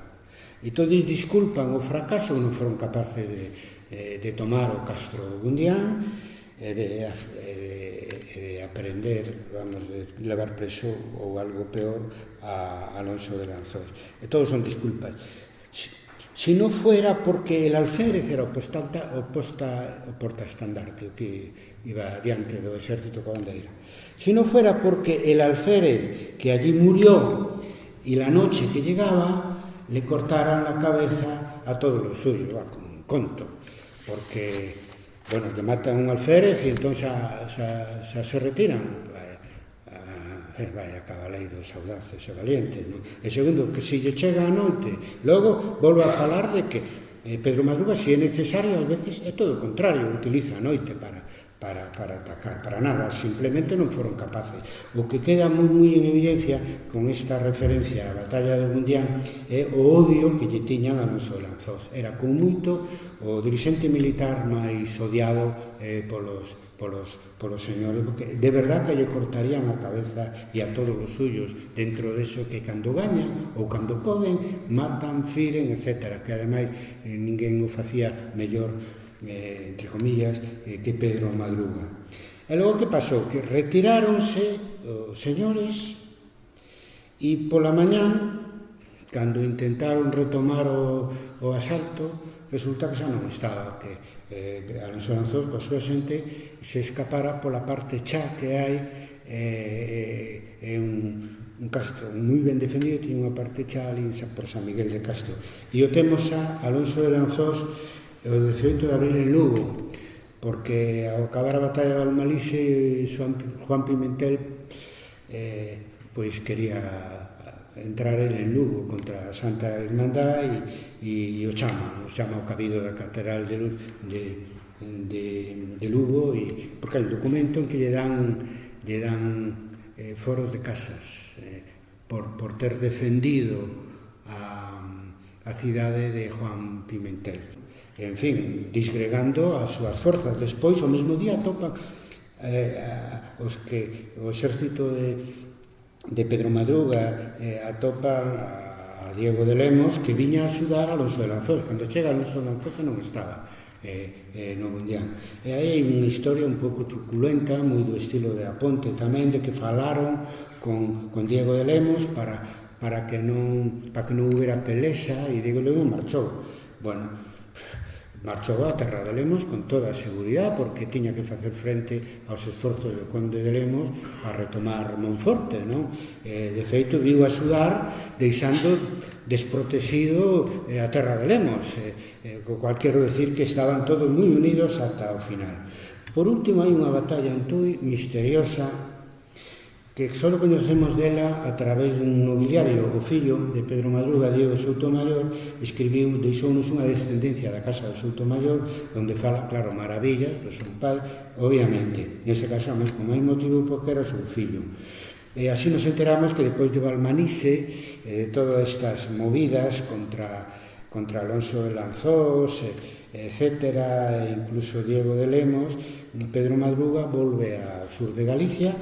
E todos disculpan o fracaso, non foron capaces de tomar o Castro Gundián, de aprender, vamos, de levar preso ou algo peor a Alonso de Lanzós. E todos son disculpas. Si no fuera porque el alférez era o portaestandarte, que iba diante do exército coa bandeira. Si no fuera porque el alférez que allí murió y la noche que llegaba le cortaran la cabeza a todos los suyos, como un conto, porque, bueno, le matan un alférez e entón xa se retiran. Vaya cabaleiros audaces e valientes, non? E segundo, que se lle chega a noite. Logo, volvo a falar de que Pedro Madruga, se é necesario, ás veces é todo o contrario, utiliza a noite para atacar, para nada, simplemente non foron capaces. O que queda moi en evidencia con esta referencia á batalla de Gundián é o odio que lle tiñan a Alonso de Lanzós. Era con moito o dirixente militar máis odiado polos señores, porque de verdad que lle cortarían a cabeza e a todos os suyos, dentro deso que cando gañan ou cando poden, matan, firen, etc. Que ademais ninguén o facía mellor, entre comillas, que Pedro Madruga. E logo que pasou? Que retiráronse os señores e pola mañán, cando intentaron retomar o asalto, resulta que xa non estaba, que Alonso Lanzós, coa súa xente, se escapara pola parte xa que hai, é un un castro moi ben defendido, tiña unha parte xa ali por San Miguel de Castro. E o temos a Alonso de Lanzós o 18 de abril en Lugo, porque ao acabar a batalla de Almalise, Juan Pimentel pois quería entrar en Lugo contra a Santa Irmandad e o chama ao cabido da Catedral de Lugo, porque hai un documento en que lle dan foros de casas por ter defendido a cidade de Juan Pimentel. En fin, disgregando as súas forzas. Despois, o mesmo día, atopan o exército de Pedro Madruga atopa a Diego de Lemos, que viña a axudar a Alonso de Lanzós. Cando chega Alonso de Lanzós non estaba no Bundián. E aí hai unha historia un pouco truculenta, moi do estilo de Aponte tamén, de que falaron con Diego de Lemos para que non houbera pelesa, e Diego de Lemos marchou. Bueno, marchou a terra de Lemos con toda a seguridade, porque tiña que facer frente aos esforzos do conde de Lemos para retomar Monforte, non? De feito, viu axudar deixando desprotegido a terra de Lemos, co cual quero decir que estaban todos moi unidos ata o final. Por último, hai unha batalla en Tui misteriosa que só coñecemos dela a través dun nobiliario. O fillo de Pedro Madruga, Diego Soutomayor, deixounos unha descendencia da casa de Soutomayor, onde fala, claro, maravillas do seu pai, obviamente. Nese caso, con máis motivo, porque era o seu fillo. E así nos enteramos que depois de Balmanise, todas estas movidas contra Alonso de Lanzós, etcétera, e incluso Diego de Lemos, Pedro Madruga volve ao sur de Galicia,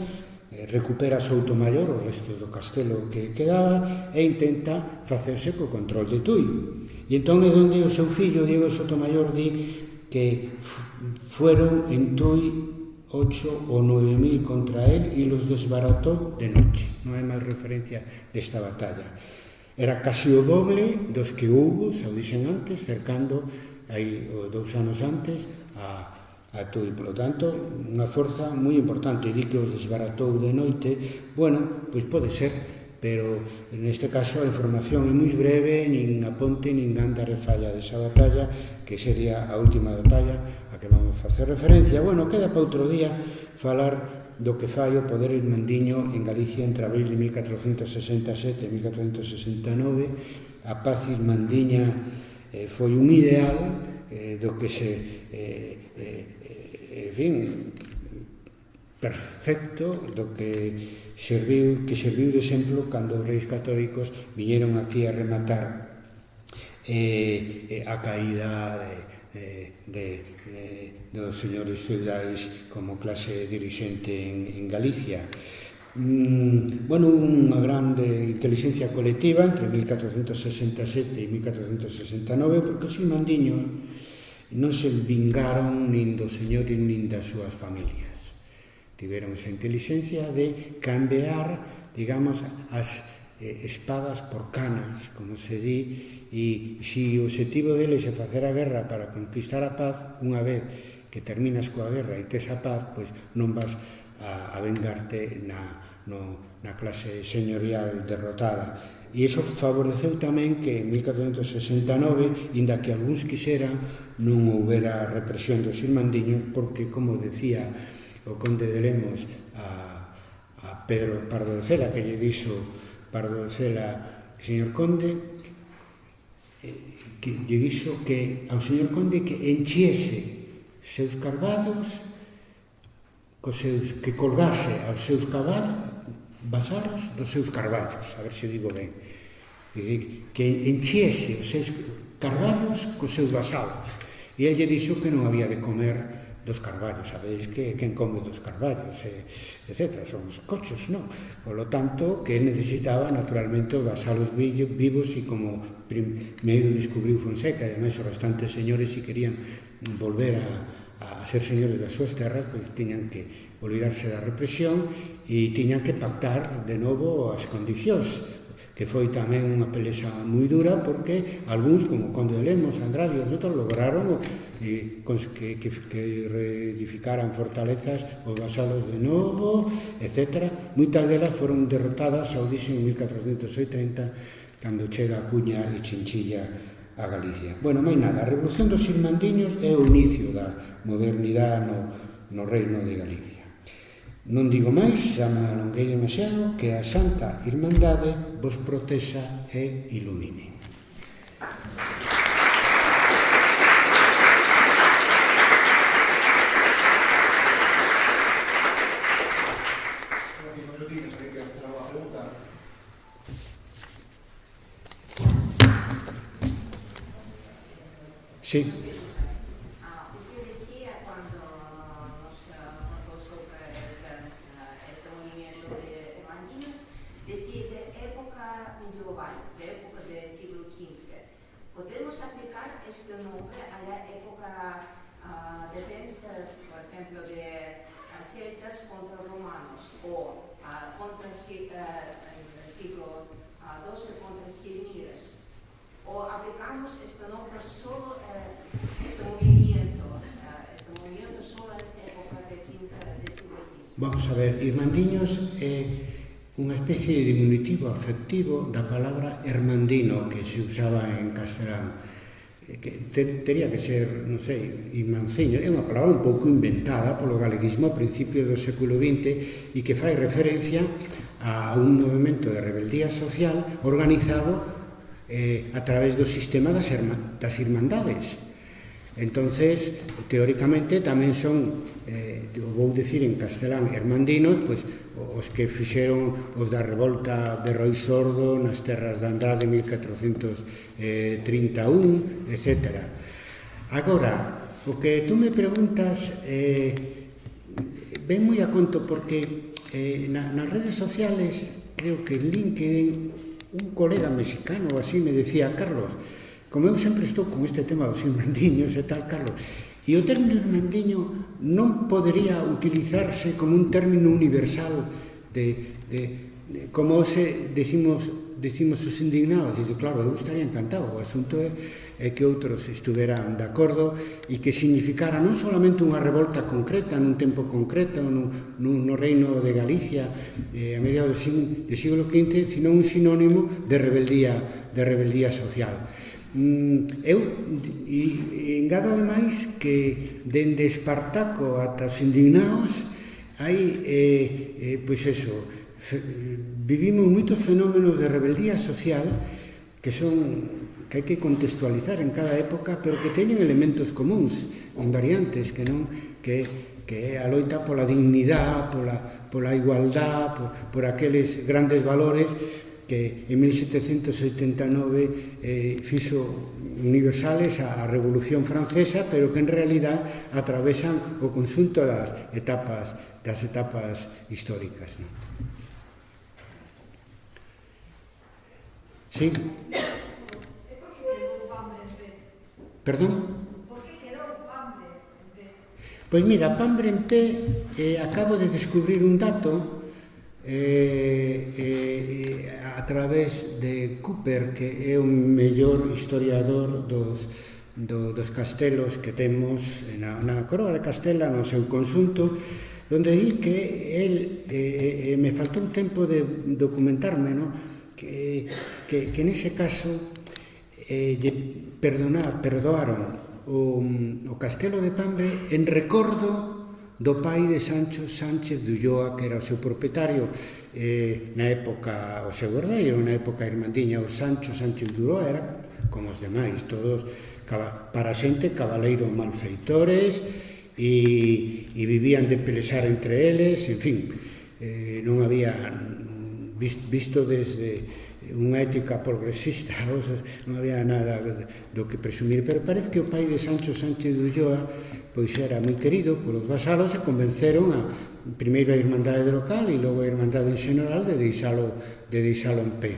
recupera Soutomayor, o resto do castelo que quedaba, e intenta facerse co control de Tui. E entón é onde o seu fillo, Diego Soutomayor, di que fueron en Tui 8 ou 9.000 contra él e los desbarató de noche. Non hai máis referencia desta batalla. Era casi o doble dos que houbo, xa o dixen antes, cercando aí 2 anos antes a Tui. Por lo tanto, unha forza moi importante. Di que os desbaratou de noite. Bueno, pois pode ser, pero neste caso a información é moi breve, nin Aponte nin Ganda refalla desa batalla, que sería a última batalla a que vamos facer referencia. Bueno, queda para outro día falar do que fai o poder irmandiño en Galicia entre abril de 1467 e 1469. A paz irmandiña foi un ideal do que en fin, perfecto, do que serviu de exemplo cando os reis católicos viñeron aquí a rematar a caída dos señores feudais como clase dirixente en Galicia. Bueno, unha grande inteligencia colectiva entre 1467 e 1469, porque os irmandiños non se vingaron nin dos señores nin das súas familias. Tiveron esa inteligencia de cambiar, digamos, as espadas por canas, como se di, e se o objetivo deles é facer a guerra para conquistar a paz, unha vez que terminas coa guerra e tes a paz, pois non vas a vengarte na clase señorial derrotada. E iso favoreceu tamén que en 1469, inda que algúns quixeran, non houbera represión dos irmandiños, porque, como decía o conde de Lemos a Pedro Pardo de Cela, que lle dixo Pardo de Cela, señor conde, que lle dixo que ao señor conde que enchiese seus carballos, que colgase aos seus caballos, vasalos dos seus carballos, a ver se digo ben, que enchiese os seus carballos cos seus vasalos. E el lle dixo que non había de comer dos carballos. Sabedes que quen come dos carballos, etc. Son os cochos, non? Por lo tanto, que el necesitaba naturalmente os vasalos vivos, e como primeiro descubriu Fonseca, e ademais os restantes señores, se querían volver a ser señores das súas terras, pois tiñan que olvidarse da represión e tiñan que pactar de novo as condicións, que foi tamén unha pelesa moi dura, porque algúns, como Conde de Lemos, Andrade e outros, lograron que reedificaran fortalezas ou vasalos de novo, etc. Moitas delas foron derrotadas ao dixen en 1430, cando chega a Cuña e Chinchilla a Galicia. Bueno, máis nada, a Revolución dos Irmandiños é o inicio da modernidade no reino de Galicia. Non digo máis, xa me alonguei demasiado, que a Santa Irmandade vos protexa e ilumine. Sí. Usted decía cuando nos contó sobre este movimiento de irmandiños, decía de época medieval, de época del siglo XV. ¿Podemos aplicar este nombre a la época defensa, por ejemplo, de celtas contra romanos o contra el siglo XII contra gilmires? ¿O aplicamos este nombre solo este movimiento solo en época del siglo XV? Vamos a ver, irmandiños é unha especie de diminutivo afectivo da palabra hermandino que se usaba en castelán, que teria que ser, non sei, irmanciño. É unha palabra un pouco inventada polo galeguismo a principios do século XX e que fai referencia a un movimento de rebeldía social organizado a través do sistema das irmandades. Entonces, teóricamente, tamén son, vou dicir en castelán, hermandinos, pois, os que fixeron os da revolta de Roi Sordo nas terras de Andrade 1431, etc. Agora, o que tú me preguntas ven moi a conto porque nas redes sociales, creo que en LinkedIn, un colega mexicano así me decía: Carlos, como eu sempre estou con este tema dos irmandiños e tal, Carlos, e o término irmandiño non podería utilizarse como un término universal como decimos os indignados. Dice, claro, eu estaría encantado. O asunto é que outros estuveran de acordo e que significara non solamente unha revolta concreta nun tempo concreto no reino de Galicia a mediados do siglo XV, sino un sinónimo de rebeldía social. Eu engado ademais que dende Espartaco ata os indignados hai, pois eso, vivimos moitos fenómenos de rebeldía social que hai que contextualizar en cada época, pero que teñen elementos comuns, invariantes, que é a loita pola dignidade, pola igualdade, por aqueles grandes valores que en 1789 fixo universales a Revolución Francesa, pero que en realidad atravesan o conxunto das etapas históricas, non? Sí. Perdón? ¿Por qué quedó Pambre en pé? Pois mira, Pambre en pé, acabo de descubrir un dato a través de Cooper, que é o mellor historiador dos castelos que temos na Coroa de Castela no seu conxunto, onde di que el, me faltou un tempo de documentarme, no? que nese caso perdoaron o castelo de Pambre en recordo do pai de Sancho Sánchez de Ulloa, que era o seu propietario na época, o seu herdeiro, na época irmandiña. O Sancho Sánchez de Ulloa era, como os demais, todos para xente cabaleiros malfeitores e vivían de pelexar entre eles, en fin, non había, visto desde unha ética progresista, non había nada do que presumir, pero parece que o pai de Sancho Sánchez de Ulloa pois era moi querido polos vasalos e convenceron primeiro a Irmandade local e logo a Irmandade en xeral de deixalo en pé.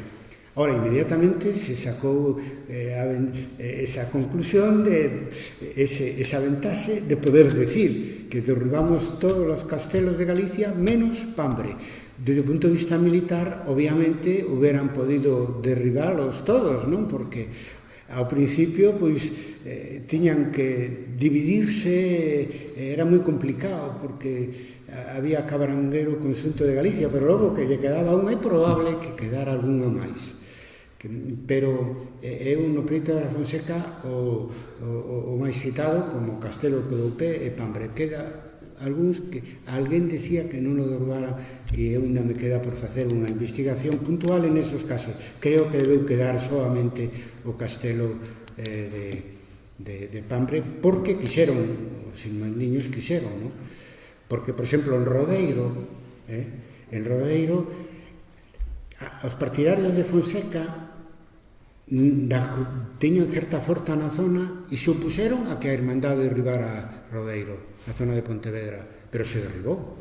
Ora, inmediatamente se sacou esa conclusión esa ventaxe de poder decir que derrubamos todos os castelos de Galicia menos Pambre. desde o punto de vista militar, obviamente, hubieran podido derribalos todos, non? Porque ao principio, pois, tiñan que dividirse, era moi complicado, porque había cabranguero o conxunto de Galicia, pero logo que lle quedaba unha, é probable que quedara algunha máis. Pero eu no pleito de la Fonseca o máis citado como Castelo que dou pé e Pambre. Queda algúns que alguén decía que non o derrubara e eu ainda me queda por facer unha investigación puntual en esos casos. Creo que debeu quedar solamente o Castelo de Pambre porque quixeron, os irmandiños quixeron, non? Porque, por exemplo, en Rodeiro os partidarios de Fonseca tiñan certa forza na zona e se opuseron a que a Irmandade derribara Rodeiro, a zona de Pontevedra, pero se derribou.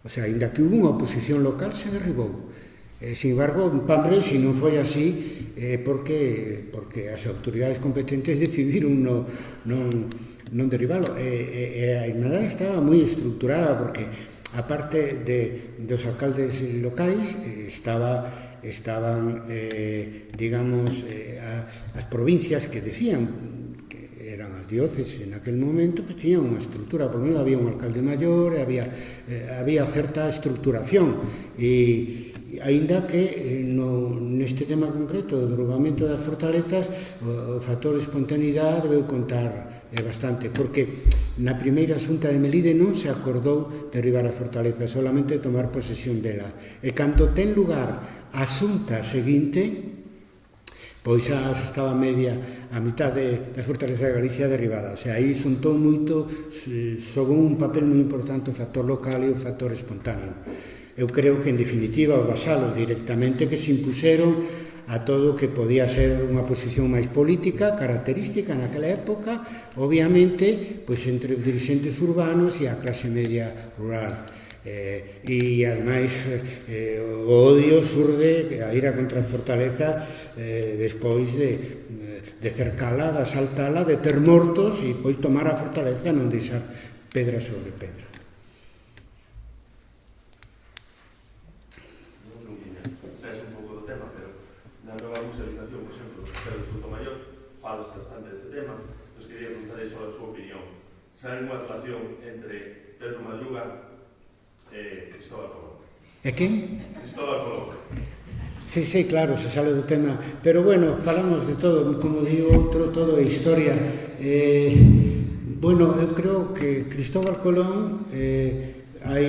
O sea, ainda que hubo unha oposición local, se derribou. Sin embargo, en Pambre, se non foi así, porque as autoridades competentes decidiron non derribalo. A Irmandade estaba moi estructurada, porque aparte dos alcaldes locais, estaban, digamos, as provincias que decían que eran as dióceses en aquel momento, pues tiñan unha estructura, por lo menos había un alcalde maior, había certa estructuración, e aínda que neste tema concreto do derrubamento das fortalezas o factor de espontaneidade debeu contar bastante, porque na primeira xunta de Melide non se acordou derribar a fortaleza, solamente tomar posesión dela, e cando ten lugar a xunta seguinte, pois xa estaba a mitad da fortaleza de Galicia derribada. O sea, aí xuntou moito, xogou un papel moi importante o factor local e o factor espontáneo. Eu creo que, en definitiva, os vasalos directamente que se impuseron a todo o que podía ser unha posición máis política, característica naquela época, obviamente, pois entre os dirixentes urbanos e a clase media rural. E ademais o odio surde a ira contra a fortaleza despois de cercala, de asaltala, de ter mortos e pois tomar a fortaleza e non deixar pedra sobre pedra. Sabes un pouco do tema, pero na nova musealización, por exemplo, do Castelo de Sotomayor, falas bastante deste tema, nos quería preguntar sobre a súa opinión. Sabe unha relación entre Pedro Madruga Cristóbal Colón? E quen? Cristóbal Colón. Sí, claro, se sale do tema, pero bueno, falamos de todo, como digo outro, todo é historia. Bueno, eu creo que Cristóbal Colón hai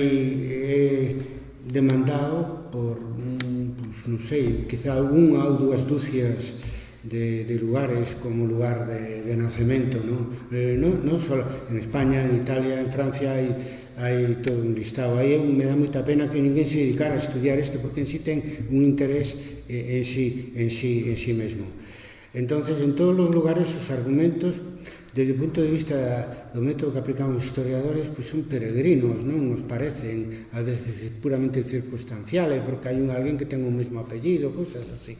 demandado por, non sei, quizá unha ou dúas dúcias de lugares como lugar de nacemento, non só en España, en Italia, en Francia hai todo un listado. Aí me dá moita pena que ninguén se dedicara a estudiar isto, porque en sí ten un interés en sí mesmo. Entonces, en todos os lugares, os argumentos, desde o punto de vista do método que aplicamos os historiadores, pois son peregrinos, non nos parecen, a veces, puramente circunstanciales, porque hai alguén que ten o mesmo apellido, cousas así.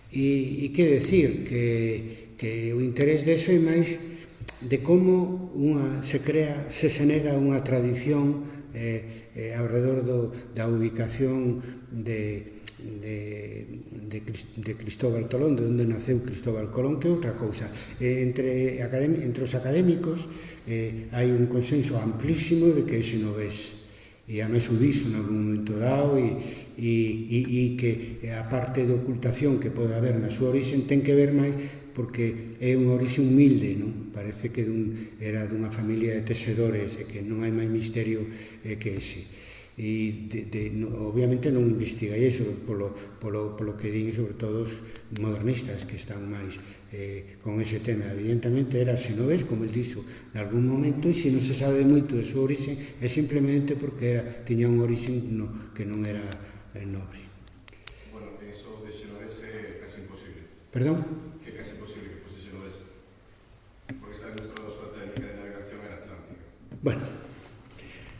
E que decir, que o interés deso é máis de como se xenera unha tradición ao redor da ubicación de Cristóbal Colón, de onde naceu Cristóbal Colón, que é outra cousa. Entre os académicos hai un consenso amplísimo de que ese non ves, e a máis o dixo en algún momento dado, e que a parte de ocultación que pode haber na súa orixe ten que ver máis porque é unha orixe humilde, non? Parece que era dunha familia de tesedores e que non hai máis misterio que ese. E obviamente non investiga iso polo que din, sobre todo os modernistas que están máis con ese tema. Evidentemente era xenovés, como el dixo en algún momento, e se non se sabe moito de súa orixe é simplemente porque tiña unha orixe que non era nobre. Bueno, eso de xenovés é casi imposible. Perdón? Que é casi imposible que fose xenovés, porque está demostrado a súa técnica de navegación era atlántica. Bueno,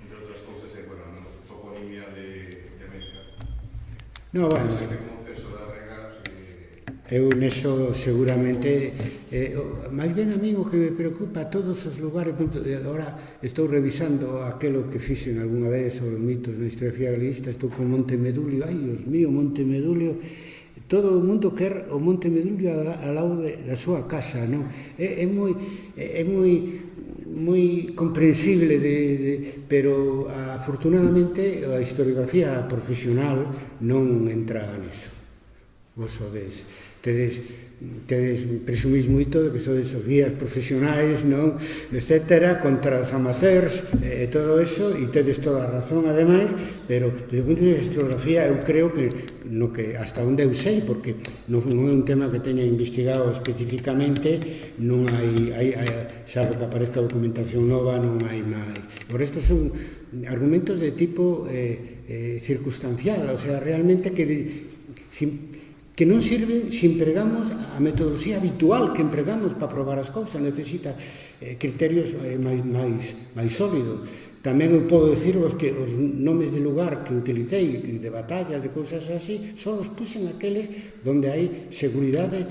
entre outras cousas, bueno, toponimia de América. no, bueno. Sempre como Celso da Rega Eu neso seguramente máis ben a mí o que me preocupa todos os lugares. Agora estou revisando aquelo que fixen algunha vez sobre os mitos na historiografía galeguista. Estou con Monte Medulio. Ai, Dios mío, Monte Medulio. Todo o mundo quer o Monte Medulio ao lado da súa casa, non? É moi comprensible, pero afortunadamente a historiografía profesional non entra niso. Vos tedes presumís moito de que sodes os guías profesionais, non, etcétera, contra os amateurs e todo eso, e tedes toda a razón ademais, pero desde o punto de vista de historiografía eu creo que no que hasta onde eu sei, porque non é un tema que teña investigado especificamente, non hai salvo que aparezca documentación nova, non hai máis. Por isto son argumentos de tipo circunstancial, o sea, realmente que non sirven se empregamos a metodoloxía habitual que empregamos para probar as cousas. Necesita criterios máis sólidos. Tamén eu podo decirvos que os nomes de lugar que utilicei, de batallas, de cousas así, só os puxen aqueles donde hai seguridade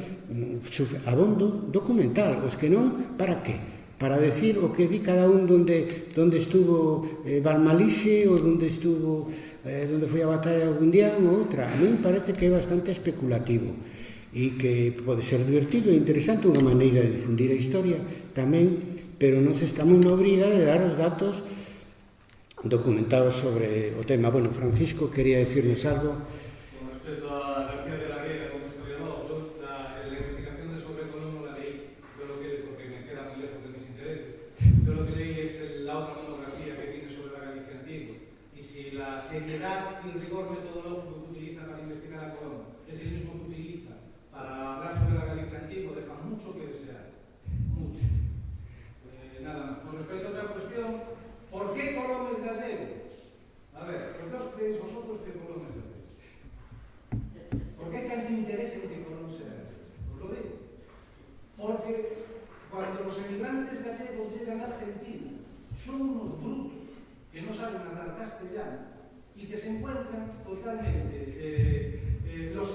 abondo documental. Os que non, para que? Para decir o que di cada un donde estuvo Balmalixe ou donde foi a batalla de Gundián ou outra. A mí me parece que é bastante especulativo e que pode ser divertido e interesante, unha maneira de difundir a historia tamén, pero nos estamos na obriga de dar os datos documentados sobre o tema. Bueno, Francisco quería decirnos algo. Con respecto a García de la Vega como historiador, yo la investigación de sobre Colón no la leí, yo lo que, porque me queda muy lejos de mis intereses, yo lo que leí es la otra monografía que tiene sobre la Galicia antigua, y si la seriedad y el rigor metodológico que utiliza para investigar a Colón es el mismo que utiliza para hablar sobre la Galicia antigua, deja mucho que desear, mucho. Nada más. Con respecto a otra cuestión, ¿por qué Colón es gallego? A ver, ¿por qué os creéis vosotros que Colón es gallego? ¿Por qué hay tanto interés en que Colón sea gallego? Os lo digo. Porque cuando los emigrantes gallegos llegan a Argentina, son unos brutos que no saben hablar castellano y que se encuentran totalmente los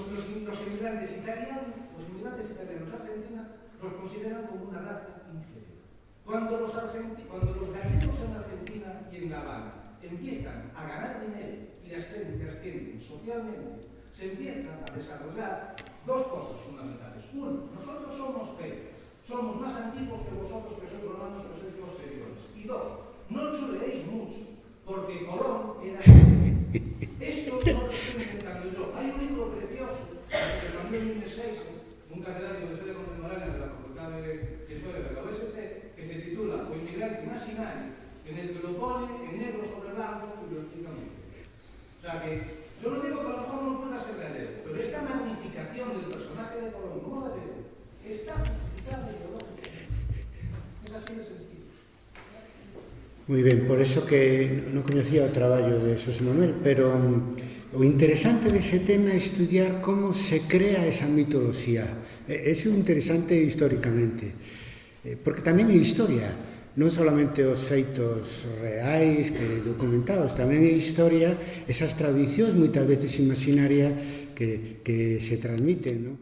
emigrantes italianos a Argentina los consideran como una raza inferior. Cuando los gallegos en Argentina y en La Habana empiezan a ganar dinero y ascienden socialmente, se empiezan a desarrollar dos cosas fundamentales. Uno, nosotros somos somos más antiguos que vosotros, que sois romanos, que sois posteriores. Y dos, no chuleéis mucho, porque Colón era esto no lo estoy inventando yo. Hay un libro precioso de Manuel Núñez Seixas, un catedrático de Historia Contemporánea de la Facultad de Historia de la USP, que se titula O inmigrante imaginario, en el que lo pone en negro sobre blanco y lo explica muy bien. O sea que yo no digo que a lo mejor no pueda ser gallego, pero esta magnificación del personaje de Colón como gallego está ideológica. Es así de sencillo. Moi ben, por eso que non coñecía o traballo de Xosé Manuel, pero o interesante dese tema é estudiar como se crea esa mitoloxía. É interesante históricamente, porque tamén é historia, non solamente os feitos reais que documentados, tamén é historia esas tradicións moitas veces imaginarias que se transmiten, non?